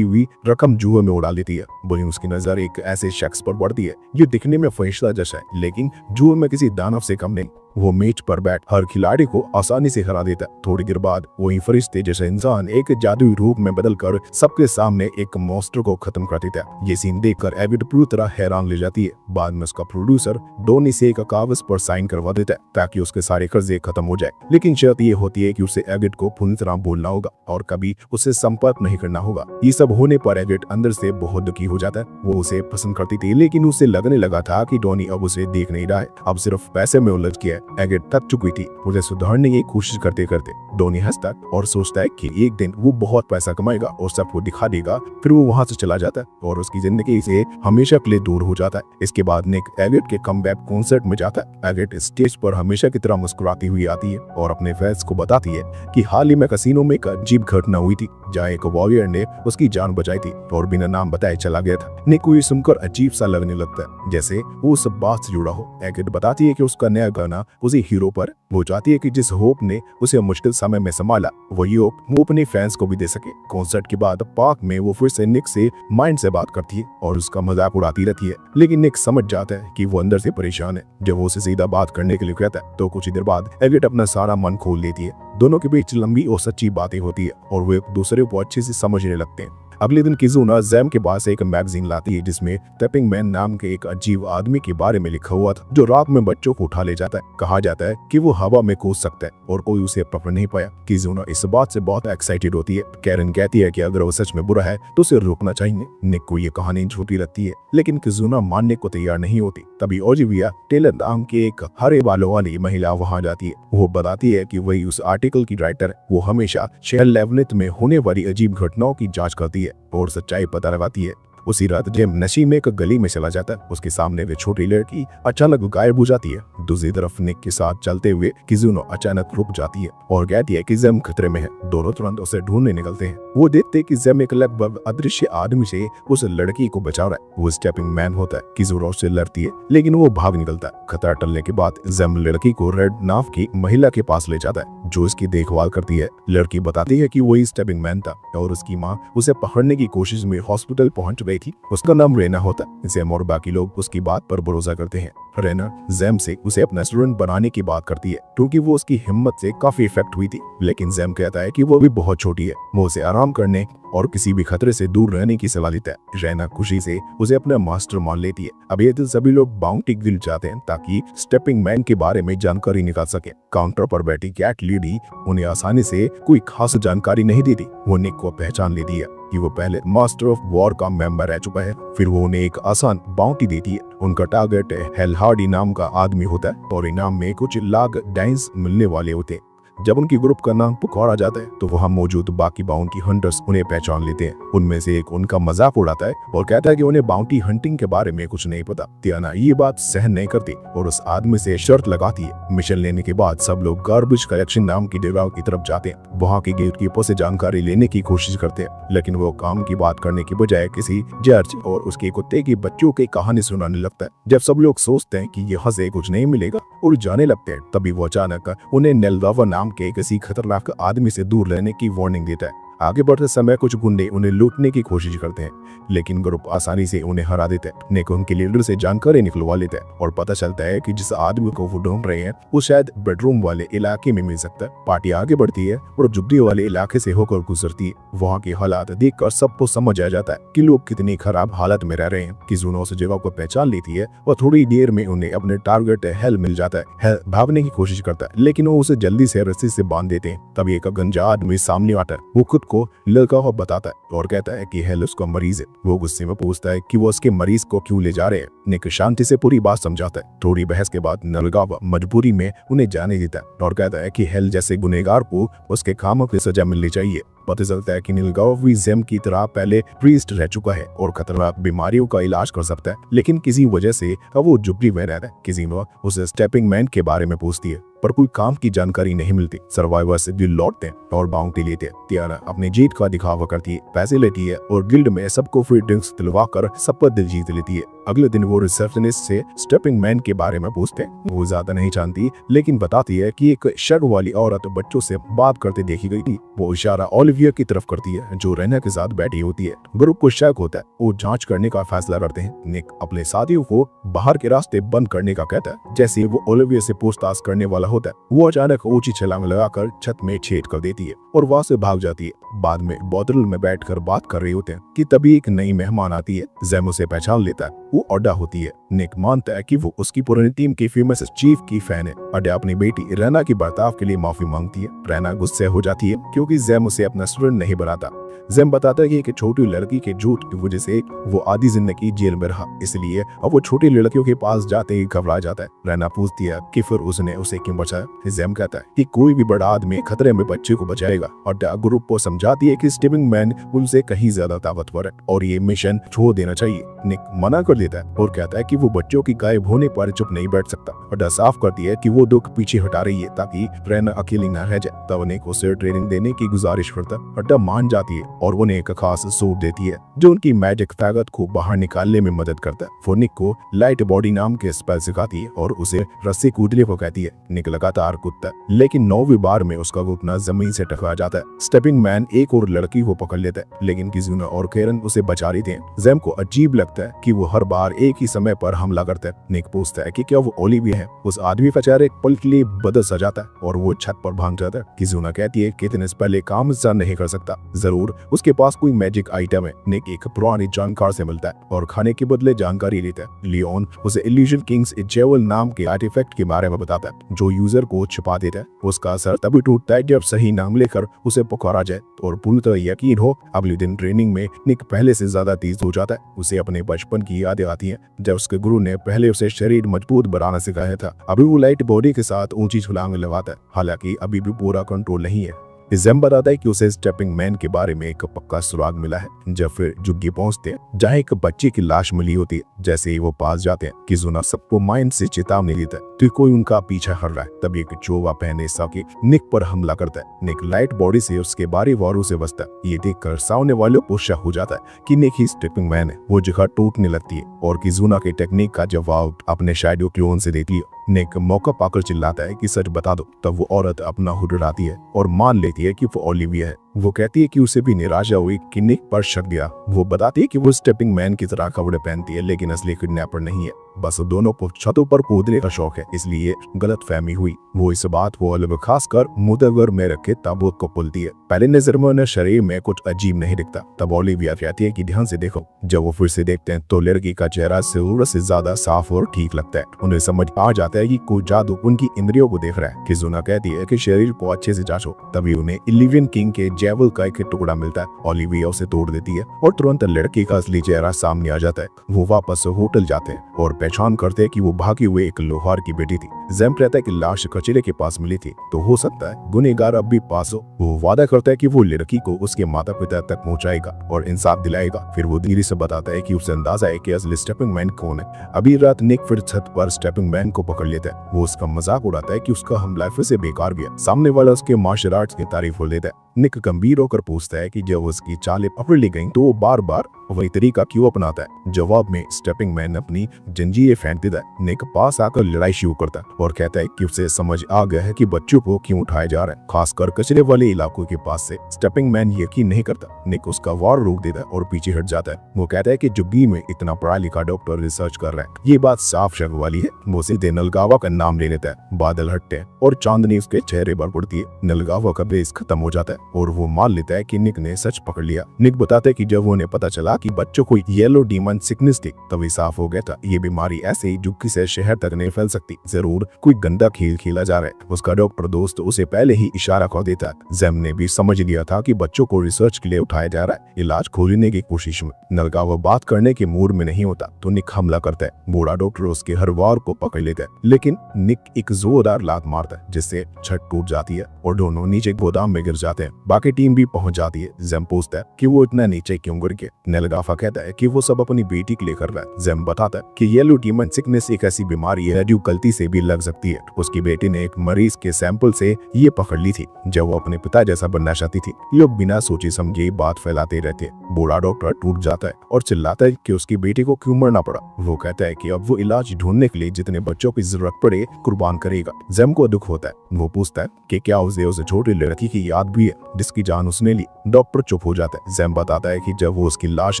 हुई रकम जुए में उड़ा लेती है। वहीं उसकी नजर एक ऐसे शख्स पर पड़ती है ये दिखने में फरिश्ता जैसा है, लेकिन जुए में किसी दानव से कम नहीं। वो मेज पर बैठ हर खिलाड़ी को आसानी से हरा देता है। थोड़ी देर बाद वही फरिश्ते जैसा इंसान एक जादुई रूप में बदलकर सबके सामने एक मॉन्स्टर को खत्म कर देता है। ये सीन देखकर एगिट पूरी तरह हैरान ले जाती है। बाद में उसका प्रोड्यूसर डॉनी से एक कागज पर साइन करवा देता है ताकि उसके सारे कर्जे खत्म हो जाए, लेकिन शर्त ये होती है कि उसे एगिट को पूरी तरह भूलना होगा और कभी उसे संपर्क नहीं करना होगा। ये सब होने पर एगिट अंदर से बहुत दुखी हो जाता है। वो उसे पसंद करती थी, लेकिन उसे लगने लगा था कि डॉनी अब उसे देख नहीं रहा है, अब सिर्फ पैसे में उलझ गया है। एगिट थक चुकी थी। उसे सुधारने की कोशिश करते करते डॉनी हंसता और सोचता है कि एक दिन वो बहुत पैसा कमाएगा और सबको दिखा देगा। फिर वो वहां से चला जाता है और उसकी जिंदगी से हमेशा के लिए दूर हो जाता है। इसके बाद निक एगिट के कमबैक कॉन्सर्ट में जाता है। एगिट स्टेज पर हमेशा की तरह मुस्कुराती हुई आती है और अपने फैंस को बताती है कि हाल ही में कैसीनो में एक अजीब घटना हुई थी जहाँ एक वॉरियर ने उसकी जान बचाई थी और बिना नाम बताए चला गया था। निक को ये सुनकर अजीब सा लगने लगता है, जैसे वो उस बात से जुड़ा हो। एगिट बताती है कि उसका नया गाना उसी हीरो पर। वो चाहती है कि जिस होप ने उसे मुश्किल समय में संभाला वही होप वो अपने फैंस को भी दे सके। कॉन्सर्ट के बाद पार्क में वो फिर से निक से माइंड से बात करती है और उसका मजाक उड़ाती रहती है, लेकिन निक समझ जाता है कि वो अंदर से परेशान है। जब वो उसे सीधा बात करने के लिए कहता है तो कुछ ही देर बाद एगिट अपना सारा मन खोल लेती है। दोनों के बीच लंबी और सच्ची बातें होती है और वो एक दूसरे को अच्छे से समझने लगते हैं। अगले दिन किजुना जैम के पास एक मैगजीन लाती है जिसमें टैपिंग मैन नाम के एक अजीब आदमी के बारे में लिखा हुआ था जो रात में बच्चों को उठा ले जाता है। कहा जाता है कि वो हवा में कूद सकता है और कोई उसे पकड़ नहीं पाया। किजुना इस बात से बहुत एक्साइटेड होती है। कैरन कहती है कि अगर वो सच में बुरा है तो उसे रोकना चाहिए। निक को ये कहानी झूठी लगती है, लेकिन किजुना मानने को तैयार नहीं होती। तभी ओलिविया टेलर नाम की एक हरे बालों वाली महिला वहां जाती है। वो बताती है कि वही उस आर्टिकल की राइटर है। वो हमेशा शहर लेवनेट में होने वाली अजीब घटनाओं की जांच करती है और सच्चाई पता लगाती है। उसी रात जेम नशे में एक गली में चला जाता है। उसके सामने वे छोटी लड़की अचानक गायब हो जाती है। दूसरी तरफ निक के साथ चलते हुए किजुनो अचानक रुक जाती है और कहती है कि जेम खतरे में है। दोनों तुरंत उसे ढूंढने निकलते हैं। वो देखते कि जेम एक लगभग अदृश्य आदमी से उस लड़की को बचा रहा है। वो स्टेपिंग मैन होता है। किजुनो से लड़ती है, लेकिन वो भाग निकलता है। खतरा टलने के बाद जेम लड़की को रेड नाव की महिला के पास ले जाता है जो इसकी देखभाल करती है। लड़की बताती है कि वही स्टेपिंग मैन था और उसकी माँ उसे पकड़ने की कोशिश में हॉस्पिटल पहुंच गई रही थी। उसका नाम रेना होता है। जैम और बाकी लोग उसकी बात पर भरोसा करते हैं। रेना जैम से उसे अपना रेस्टोरेंट बनाने की बात करती है क्योंकि वो उसकी हिम्मत से काफी इफेक्ट हुई थी, लेकिन जैम कहता है कि वो भी बहुत छोटी है। वो उसे आराम करने और किसी भी खतरे से दूर रहने की सलाह देता है। रेना खुशी से उसे अपना मास्टर मान लेती है। अब ये तो सभी लोग बाउंटी गिल्ड चाहते हैं ताकि स्टेपिंग मैन के बारे में जानकारी निकाल सके। काउंटर पर बैठी कैट लेडी उन्हें आसानी से कोई खास जानकारी नहीं देती। वो निक को पहचान लेती है कि वो पहले मास्टर ऑफ वॉर का मेंबर रह चुका है। फिर वो उन्हें एक आसान बाउंटी देती है। उनका टारगेट हेल हार्डी नाम का आदमी होता है और इनाम में कुछ लाख डाइस मिलने वाले होते हैं। जब उनकी ग्रुप का नाम पुकारा जाता है तो वहां मौजूद बाकी बाउंटी हंटर्स उन्हें पहचान लेते हैं। उनमें से एक उनका मजाक उड़ाता है और कहता है कि उन्हें बाउंटी हंटिंग के बारे में कुछ नहीं पता। तियाना ये बात सहन नहीं करती और उस आदमी से शर्त लगाती है। मिशन लेने के बाद सब लोग गार्बेज कलेक्शन नाम की जगह की तरफ जाते हैं। वहाँ के गेटकीपर से जानकारी लेने की कोशिश करते हैं, लेकिन वो काम की बात करने की बजाय किसी जज और उसके कुत्ते के बच्चों की कहानी सुनाने लगता है। जब सब लोग सोचते हैं कि यहाँ से कुछ नहीं मिलेगा और जाने लगते हैं, तभी वो अचानक उन्हें नेल्दावा नाम के किसी खतरनाक आदमी से दूर रहने की वार्निंग देता है। आगे बढ़ते समय कुछ गुंडे उन्हें लूटने की कोशिश करते हैं, लेकिन ग्रुप आसानी से उन्हें हरा देता है। निक उनके लीडर से जानकारी निकलवा लेता है और पता चलता है कि जिस आदमी को वो ढूंढ रहे हैं वो शायद बेडरूम वाले इलाके में मिल सकता है। पार्टी आगे बढ़ती है और झुग्गी वाले इलाके से होकर गुजरती है। वहाँ के हालात देखकर सबको समझ आ जाता है कि लोग कितनी खराब हालत में रह रहे हैं। किजुनो उस जगह को पहचान लेती है और थोड़ी देर में उन्हें अपने टारगेट हेल मिल जाता है। हेल भागने की कोशिश करता है, लेकिन वो उसे जल्दी से रस्सी से बांध देते हैं। तभी एक गंजा आदमी सामने आता है। वो खुद को लड़का हो बताता है और कहता है कि हेल उसका मरीज है। वो गुस्से में पूछता है कि वो उसके मरीज को क्यों ले जा रहे हैं। निक शांति से पूरी बात समझाता है। थोड़ी बहस के बाद नलगावा मजबूरी में उन्हें जाने देता है और कहता है कि हेल जैसे गुनहगार को उसके कामों की सजा मिलनी चाहिए। पता चलता है कि नीलगांव भी जेम की तरह पहले प्रीस्ट रह चुका है और खतरनाक बीमारियों का इलाज कर सकता है, लेकिन किसी वजह से अब वो झुग्गी में रहता है। किसी ने उसे स्टेपिंग मैन के बारे में पूछती है पर कोई काम की जानकारी नहीं मिलती। सर्वाइवर से दिल लौटते हैं और बाउंटी लेते हैं। तियाना अपनी जीत का दिखावा करती है, पैसे लेती है और गिल्ड में सबको फ्री ड्रिंक्स दिलवाकर सबका दिल जीत लेती है। अगले दिन वो रिसेप्शनिस्ट से स्टेपिंग मैन के बारे में पूछते हैं। वो ज्यादा नहीं जानती, लेकिन बताती है कि एक शर्ट वाली औरत बच्चों से बात करते देखी गई थी। वो इशारा ओलिविया की तरफ करती है जो रेना के साथ बैठी होती है। ग्रुप को शक होता है। वो जांच करने का फैसला करते हैं। निक अपने साथियों को बाहर के रास्ते बंद करने का कहता है। जैसे वो ओलिविया से पूछताछ करने वाला होता है, वो अचानक ऊंची छलांग लगाकर छत में छेद कर देती है और वहां से भाग जाती है। बाद में बोतल में बैठकर बात कर रहे होते हैं कि तभी एक नई मेहमान आती है। जेम उसे पहचान लेता है। वो अड्डा होती है। निक मानता है कि वो उसकी पुरानी टीम की फेमस चीफ की फैन है। अड्डा अपनी बेटी रेना की बर्ताव के लिए माफी मांगती है। रेना गुस्से हो जाती है क्योंकि जेम उसे अपना स्टूडेंट नहीं बनाता। जेम बताता है कि एक छोटी लड़की के झूठ की वजह से वो आधी जिंदगी जेल में रहा, इसलिए अब वो छोटी लड़कियों के पास जाते ही घबरा जाता है। रेना पूछती है कि फिर उसने उसे क्यों बचाया। जेम कहता है कि कोई भी बड़ा आदमी खतरे में बच्चे को बचाएगा। और ग्रुप को समझाती है कि स्टेपिंग मैन उनसे कहीं ज्यादा ताकतवर है और ये मिशन छोड़ देना चाहिए। निक मना कर देता है और कहता है कि वो बच्चों की गायब होने पर चुप नहीं बैठ सकता। और साफ करती है कि वो दुख पीछे हटा रही है ताकि रेना अकेली न रह जाए। तब निक उसे ट्रेनिंग देने की गुजारिश करता है। अड्डा मान जाती है और उन्हें एक खास सूप देती है जो उनकी मैजिक ताकत को बाहर निकालने में मदद करता है। वो निक को लाइट बॉडी नाम के स्पेल सिखाती है और उसे रस्सी कूदने को कहती है। निक लगातार कूदता है, लेकिन 9वीं बार में उसका घुटना जमीन से टकरा जाता है। स्टेपिंग मैन एक और लड़की को पकड़ लेता है, लेकिन किजुना और केरन उसे बचा लेते हैं। जेम को अजीब लगता है कि वो हर बार एक ही समय पर हमला करता है। निक पूछता है कि क्या वो ओलिविया है। उस आदमी का चेहरा एक पल के लिए बदल सा जाता है और वो छत पर भाग जाता है। किजुना कहती है कि इतने पहले काम इंसान नहीं कर सकता, जरूर उसके पास कोई मैजिक आइटम है। निक एक पुरानी जानकार से मिलता है और खाने के बदले जानकारी लेता है। लियोन उसे इल्यूजन किंग्स जेवल नाम के आर्टिफैक्ट के बारे में बताता है जो यूजर को छिपा देता है। उसका असर तभी टूटता है जब सही नाम लेकर उसे पुकारा जाए और पूरी तरह यकीन हो। अगले दिन ट्रेनिंग में निक पहले से ज्यादा तेज हो जाता है। उसे अपने बचपन की यादें आती हैं जब उसके गुरु ने पहले उसे शरीर मजबूत बनाना सिखाया था। अभी वो लाइट बॉडी के साथ ऊंची छलांग लगाता है, हालांकि अभी भी पूरा कंट्रोल नहीं है। जेम बताता है कि उसे स्टेपिंग मैन के बारे में एक पक्का सुराग मिला है। जब फिर झुग्गी पहुंचते हैं जहाँ एक बच्चे की लाश मिली होती है, जैसे ही वो पास जाते हैं किजुना सबको माइंड से चेतावनी देता है तो कोई उनका पीछा कर रहा है। तभी एक चोवा पहने साकी निक पर हमला करता है। निक लाइट बॉडी से उसके बारी वारों से बचता है। ये देखकर सामने वालों को शक हो जाता है कि निक ही स्टेपिंग मैन है। वो जगह टूटने लगती है और किजुना के टेक्निक का जवाब अपने शैडो क्लोन से देती है। निक मौका पाकर चिल्लाता है कि सच बता दो। तब वो औरत अपना हुड उड़ाती है और मान लेती है कि वो ओलिविया है। वो कहती है कि उसे भी निराशा हुई कि निक पर शक गया। वो बताती है कि वो स्टेपिंग मैन की तरह कपड़े पहनती है लेकिन असली किडनैपर नहीं है, बस दोनों को छतों पर कूदने का शौक है, इसलिए गलत फहमी हुई। वो इस बात को अलग खासकर मुदव्वर में रखे ताबूत को पुलती है। पहले नजर में उन्हें शरीर में कुछ अजीब नहीं दिखता। तब ओलिविया कहती है कि ध्यान से देखो। जब वो फिर से देखते हैं तो लड़की का चेहरा जरूरत से ज्यादा साफ और ठीक लगता है। उन्हें समझ आ जाता है कि कोई जादू उनकी इंद्रियों को देख रहा है। किजुना कहती है कि शरीर को अच्छे से जांचो। तभी उन्हें इलिवियन किंग के जेवल का एक टुकड़ा मिलता है। ओलिविया उसे तोड़ देती है और तुरंत लड़की का असली चेहरा सामने आ जाता है। वो वापस होटल जाते हैं और पहचान करते हैं कि वो भागी हुए एक लोहार की बेटी थी। जैम कहता है कि लाश कचरे के पास मिली थी, तो हो सकता है गुनहगार अब भी पास हो। वो वादा करता है कि वो लड़की को उसके माता पिता तक पहुंचाएगा और इंसाफ दिलाएगा। फिर वो धीरे से बताता है कि उसे अंदाजा है कि असली स्टेपिंग मैन कौन है। अभी रात निक फिर छत पर स्टेपिंग मैन को पकड़ लेता है। वो उसका मजाक उड़ाता है कि उसका हमला फिर से बेकार गया। सामने वाला उसके मार्शल आर्ट्स की तारीफ कर देता है। निक गंभीर होकर पूछता है कि जब उसकी चालें पकड़ ली गईं तो वो बार बार वही तरीका क्यों अपनाता है। जवाब में स्टेपिंग मैन अपनी जंजीरें फेंक देता है। निक पास आकर लड़ाई शुरू करता है और कहता है कि उसे समझ आ गया है कि बच्चों को क्यों उठाया जा रहा है, खासकर कचरे वाले इलाकों के पास से। स्टेपिंग मैन यकीन नहीं करता। निक उसका वार रोक देता है और पीछे हट जाता है। वो कहता है कि जुग्गी में इतना पढ़ा लिखा डॉक्टर रिसर्च कर रहा है, ये बात साफ शक वाली है। वो सीधे नलगावा का नाम ले लेता है। बादल हटते हैं और चांदनी उसके चेहरे पर पड़ती है। नलगावा का बेस खत्म हो जाता है और वो मान लेता है कि निक ने सच पकड़ लिया। निक बताता है कि जब उन्हें पता चला कि बच्चों को येलो डीमन सिकनेस थी तभी साफ हो गया था ये बीमारी ऐसे ही जुग्गी से शहर तक नहीं फैल सकती। जरूर कोई गंदा खेल खेला जा रहा है। उसका डॉक्टर दोस्त उसे पहले ही इशारा कर देता है। जैम ने भी समझ लिया था कि बच्चों को रिसर्च के लिए उठाया जा रहा है, इलाज खोलने की कोशिश में। नलगावा बात करने के मूड में नहीं होता तो निक हमला करता है। बूढ़ा डॉक्टर उसके हर वार को पकड़ लेता है लेकिन निक एक जोरदार लात मारता है जिससे छत टूट जाती है और दोनों नीचे गोदाम में गिर जाते हैं। बाकी टीम भी पहुंच जाती है। जैम पूछता है कि वो इतना नीचे क्यों गिर गए। नलगावा कहता है कि वो सब अपनी बेटी के लिए कर रहा है। जैम बताता है कि येलो डीमन सिकनेस एक ऐसी बीमारी है जो गलती से भी लग सकती है। उसकी बेटी ने एक मरीज के सैंपल से ये पकड़ ली थी जब वो अपने पिता जैसा बनना चाहती थी। लोग बिना सोचे समझे बात फैलाते रहते। बूढ़ा डॉक्टर टूट जाता है और चिल्लाता है कि उसकी बेटी को क्यों मरना पड़ा। वो कहता है कि अब वो इलाज ढूंढने के लिए जितने बच्चों की जरूरत पड़े कुर्बान करेगा। जैम को दुख होता है। वो पूछता है कि क्या उसे छोटी लड़की की याद भी है जिसकी जान उसने ली। डॉक्टर चुप हो जाता है। जैम बताता है कि जब वो उसकी लाश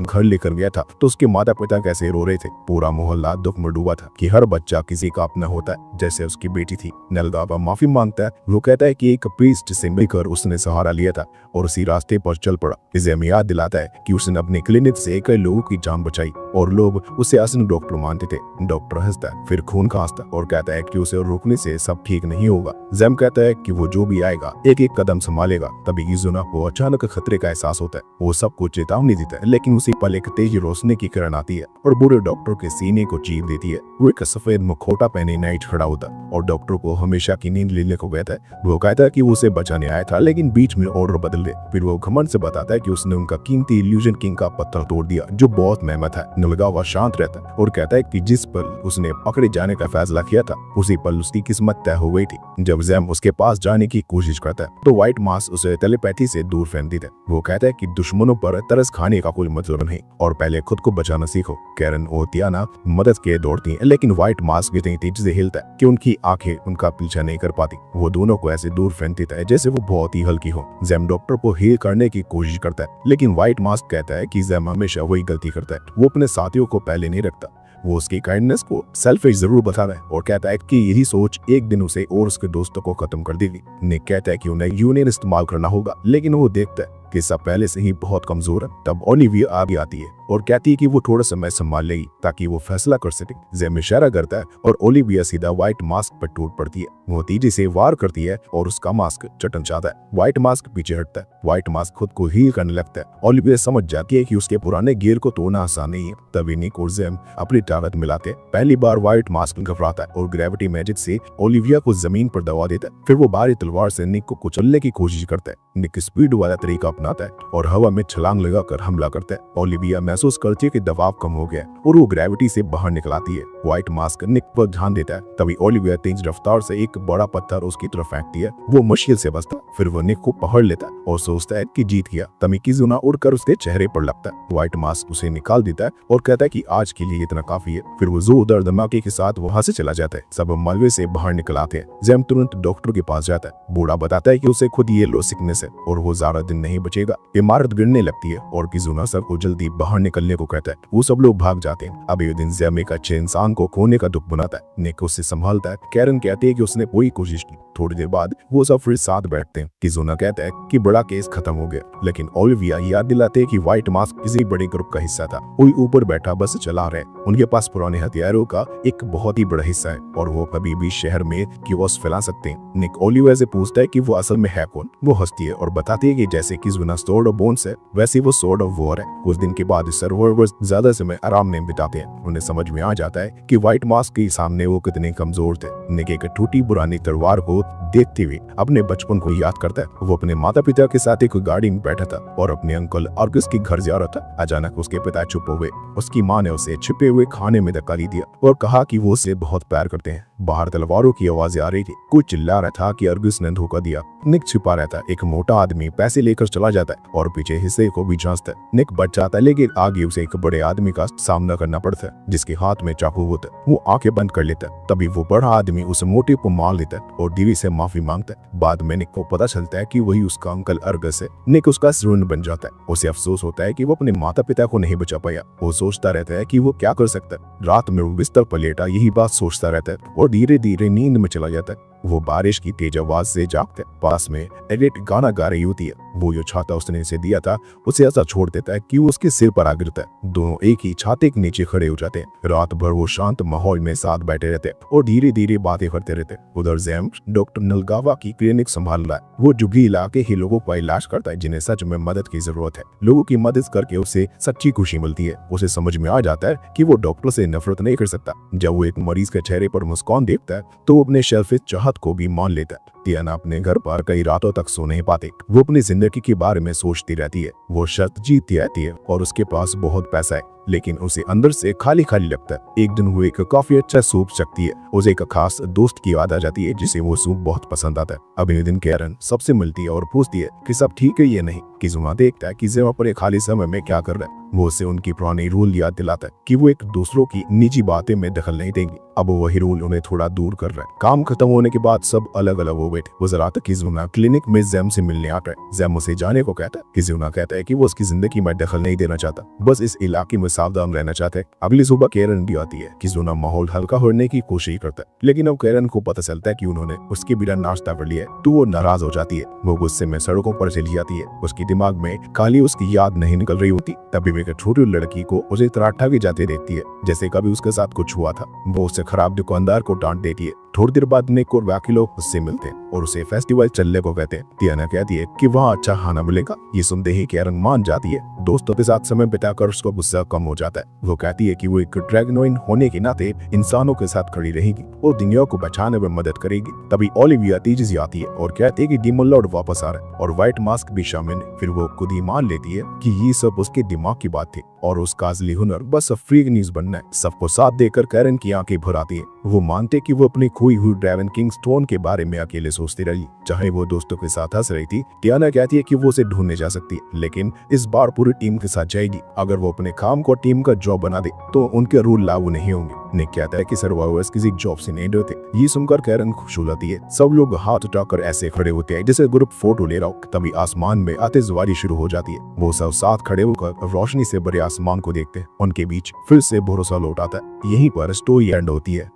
घर लेकर गया था तो उसके माता पिता कैसे रो रहे थे। पूरा मोहल्ला दुख में डूबा था कि हर बच्चा किसी का अपना होता है जैसे उसकी बेटी थी। नलगावा माफी मांगता है। वो कहता है कि एक प्रीस्ट से मिलकर उसने सहारा लिया था और उसी रास्ते पर चल पड़ा। जैम याद दिलाता है कि उसने अपने क्लिनिक से कई लोगों की जान बचाई और लोग उसे असली डॉक्टर मानते थे। डॉक्टर हंसता है फिर खून खांसता और कहता है कि उसे रोकने से सब ठीक नहीं होगा। जैम कहता है कि वो जो भी आएगा एक एक कदम संभालेगा। तभी इजुना को अचानक खतरे का एहसास होता है। वो सबको चेतावनी देता है लेकिन उसी पल एक तेज रोशनी की किरण आती है और बूढ़े डॉक्टर के सीने को चीर देती है। वो एक सफेद मुखौटा पहने नाइट खड़ा होता और डॉक्टर को हमेशा की नींद लेने को कहता है। वो कहता है कि वो उसे बचाने आया था लेकिन बीच में ऑर्डर बदल दे। फिर वो घमंड से बताता है कि उसने उनका कीमती इल्यूजन किंग का पत्थर तोड़ दिया जो बहुत मेहनत है। नलगावा शांत रहता है और कहता है कि जिस पल उसने पकड़े जाने का फैसला किया था उसी पल उसकी किस्मत तय हो गई थी। जब जैम उसके पास जाने की कोशिश करता है तो व्हाइट मास्क उसे टेलीपैथी से दूर फेंक देता है। वो कहता है कि दुश्मनों पर तरस खाने का कोई मतलब नहीं और पहले खुद को बचाना सीखो। कैरन और तियाना मदद के दौड़ती हैं लेकिन व्हाइट मास्क इतनी तेजी से हिलता है कि उनकी आंखें उनका पीछा नहीं कर पाती। वो दोनों को ऐसे दूर फेंक देता है जैसे वो बहुत ही हल्की हो। जैम डॉक्टर को हील करने की कोशिश करता है लेकिन व्हाइट मास्क कहता है कि जैम हमेशा वही गलती करता है। वो अपने साथियों को पहले नहीं रखता। वो उसकी काइंडनेस को सेल्फिश जरूर बता रहा है और कहता है कि यही सोच एक दिन उसे और उसके दोस्तों को खत्म कर देगी। निक कहता है कि उन्हें यूनियन इस्तेमाल करना होगा लेकिन वो देखता है कि सब पहले से ही बहुत कमजोर है। तब ओलिविया आगे आती है और कहती है कि वो थोड़ा समय संभाल लेगी ताकि वो फैसला कर सके। जैम इशारा करता है और ओलिविया सीधा व्हाइट मास्क पर टूट पड़ती है। वो तेजी से वार करती है और उसका मास्क चटन जाता है। व्हाइट मास्क पीछे हटता है। व्हाइट मास्क खुद को हील करने लगता है। ओलिविया समझ जाती है कि उसके पुराने गियर को तोड़ना आसान नहीं है। तभी निक और जैम अपनी ताकत मिलाते हैं। पहली बार व्हाइट मास्क घबराता है और ग्रेविटी मैजिक से ओलिविया को जमीन पर दबा देता है। फिर वो बाहरी तलवार से निक को कुचलने की कोशिश करता है। निक स्पीड वाला तरीका अपनाता है और हवा में छलांग लगाकर हमला करता है। ओलिविया महसूस करती है कि दबाव कम हो गया और वो ग्रेविटी से बाहर निकल आती है। व्हाइट मास्क निक पर ध्यान देता है। तभी ओलिविया तेज रफ्तार से एक बड़ा पत्थर उसकी तरफ फेंकती है। वो मुश्किल से बचता है। फिर वो निक को पकड़ लेता है और सोचता है कि जीत गया। तभी किजुना उड़कर उसके चेहरे पर लगता है। व्हाइट मास्क उसे निकाल देता है और कहता है कि आज के लिए इतना काफी है। फिर वो जोरदार धमाके के साथ वहां से चला जाता है। सब मलबे से बाहर निकल आते हैं। जैम तुरंत डॉक्टर के पास जाता है। बूढ़ा बताता है कि उसे खुद ये लो सिकनेस है और वो ज्यादा दिन नहीं बचेगा। इमारत गिरने लगती है और किजुना सबको जल्दी बाहर निकलने को कहता है। वो सब लोग भाग जाते हैं। अब ये दिन ज़ैम एक अच्छे इंसान को खोने का दुख बनाता है। निक उससे संभालता है। कैरन कहती है कि उसने पूरी कोशिश की। थोड़ी देर बाद वो सब फिर साथ बैठते हैं। किजुना कहता है कि बड़ा केस खत्म हो गया, लेकिन ओलिविया याद दिलाते हैं कि व्हाइट मास्क किसी बड़े ग्रुप का हिस्सा था। कोई ऊपर बैठा बस चला रहे। उनके पास पुराने हथियारों का एक बहुत ही बड़ा हिस्सा है और वो कभी भी शहर में कियोस्क फैला सकते हैं। निक ओलिविया से पूछता है कि वो असल में है कौन। वो हंसती है और बताती है कि जैसे किजुना स्वॉर्ड ऑफ बोन्स है, वैसे वो स्वॉर्ड ऑफ वॉर है। कुछ दिन के बाद सर्वाइवर्स ज्यादा समय आराम में बिताते हैं। उन्हें समझ में आ जाता है कि व्हाइट मास्क के सामने वो कितने कमजोर थे। निक एक टूटी पुरानी तलवार को देखते हुए अपने बचपन को याद करता है। वो अपने माता पिता के साथ एक गाड़ी में बैठा था और अपने अंकल आर्गस के घर जा रहा था। अचानक उसके पिता चुप हो गए। उसकी माँ ने उसे छिपे हुए खाने में धक्का दे दिया और कहा कि वो उसे बहुत प्यार करते हैं। बाहर तलवारों की आवाजें आ रही थी। कोई चिल्ला रहा था कि आर्गस ने धोखा दिया। निक छिपा रहता है। एक मोटा आदमी पैसे लेकर चला जाता है और पीछे हिस्से को भी जांचता है। निक बच जाता है, लेकिन आगे उसे एक बड़े आदमी का सामना करना पड़ता है जिसके हाथ में चाकू होता है। वो आंखें बंद कर लेता है। तभी वो बड़ा आदमी उस मोटे को मार लेता है और दीवी से माफी मांगता है। बाद में निक को पता चलता है कि वही उसका अंकल आर्गस है। निक उसका ऋण बन जाता है। उसे अफसोस होता है कि वो अपने माता पिता को नहीं बचा पाया। वो सोचता रहता है कि वो क्या कर सकता है। रात में वो बिस्तर पर लेटा यही बात सोचता रहता है और धीरे धीरे नींद में चला जाता है। वो बारिश की तेज आवाज से जागता है। पास में एडिट गाना गा रही होती है। वो जो छाता उसने इसे दिया था उसे ऐसा छोड़ देता है कि वो उसके सिर पर आ गिरता है। दोनों एक ही छाते के नीचे खड़े हो जाते हैं। रात भर वो शांत माहौल में साथ बैठे रहते हैं और धीरे धीरे बातें करते रहते हैं। उधर ज़ैम डॉक्टर नलगावा की क्लिनिक संभाल रहा है। वो जुगली इलाके के लोगों का इलाज करता है जिन्हें सच में मदद की जरूरत है। लोगों की मदद करके उसे सच्ची खुशी मिलती है। उसे समझ में आ जाता है कि वो डॉक्टर से नफरत नहीं कर सकता। जब वो एक मरीज के चेहरे पर मुस्कान देखता है तो वो अपने शेल्फिश चाहत को भी मान लेता है। टियाना अपने घर पर कई रातों तक सो नहीं पाते। वो अपनी जिंदगी के बारे में सोचती रहती है। वो शर्त जीतती रहती है और उसके पास बहुत पैसा है, लेकिन उसे अंदर से खाली खाली लगता है। एक दिन वो एक काफी अच्छा सूप चखती है। उसे एक खास दोस्त की याद आ जाती है जिसे वो सूप बहुत पसंद आता है। अगले दिन कैरन सबसे मिलती है और पूछती है कि सब ठीक है या नहीं। किजुना देखता है कि ज़ैम अपने खाली समय में क्या कर रहा है। वो उसे उनकी पुरानी रूल याद दिलाता है कि वो एक दूसरों की निजी बातें में दखल नहीं देंगे। अब वही रूल उन्हें थोड़ा दूर कर रहा है। काम खत्म होने के बाद सब अलग अलग हो बैठे। वो जरा तक किजुना क्लिनिक में ज़ैम से मिलने आता है। ज़ैम उसे जाने को कहता है। किजुना कहता है कि वो उसकी जिंदगी में दखल नहीं देना चाहता, बस इस इलाके में सावधान रहना चाहता है। अगली सुबह कैरन भी आती है। किजुना माहौल हल्का होने की कोशिश करता है, लेकिन अब कैरन को पता चलता है कि उन्होंने उसके बिना नाश्ता कर लिया है तो वो नाराज हो जाती है। वो गुस्से में सड़कों पर चली जाती है। उसके दिमाग में खाली उसकी याद नहीं निकल रही होती। तभी वे एक छोटी लड़की को उसे तराठा भी जाते देखती है जैसे कभी उसके साथ कुछ हुआ था। वो उससे खराब दुकानदार को डांट देती है। थोड़ी देर बाद निक और बाकी लोग उससे मिलते हैं और उसे फेस्टिवल चलने को कहते हैं। टियाना कहती है कि वहाँ अच्छा खाना मिलेगा। ये सुनते ही कैरन मान जाती है। दोस्तों के साथ समय बिताकर उसका गुस्सा कम हो जाता है। वो कहती है कि वो एक ड्रैगनोइन होने के नाते इंसानों के साथ खड़ी रहेगी और दुनिया को बचाने में मदद करेगी। तभी ओलिविया तेजी से आती है और कहती है कि डीमन लॉर्ड वापस आ रहा है और व्हाइट मास्क भी शामिल है। फिर वो खुद ही मान लेती है कि ये सब उसके दिमाग की बात थी और उसका असली हुनर बस फ्रीक न्यूज बनना है। सबको साथ देकर कैरन की आंखें भर आती है। वो मानते कि वो अपनी खोई हुई ड्रैगन किंग स्टोन के बारे में अकेले सोचती रही। चाहे वो दोस्तों के साथ हंस रही थी, टियाना कहती है कि वो उसे ढूंढने जा सकती है, लेकिन इस बार पूरी टीम के साथ जाएगी। अगर वो अपने काम को टीम का जॉब बना दे तो उनके रूल लागू नहीं होंगे। निक कहता है कि सर्वाइवर्स किसी जॉब से नहीं डरते। ये सुनकर कैरन खुश हो जाती है। सब लोग हाथ उठाकर ऐसे खड़े होते हैं जैसे ग्रुप फोटो ले रहा हो। तभी आसमान में आतिशबाजी शुरू हो जाती है। वो सब साथ खड़े होकर रोशनी से भरे आसमान को देखते हैं। उनके बीच फिर से भरोसा लौट आता है। यहीं पर स्टोरी एंड होती है।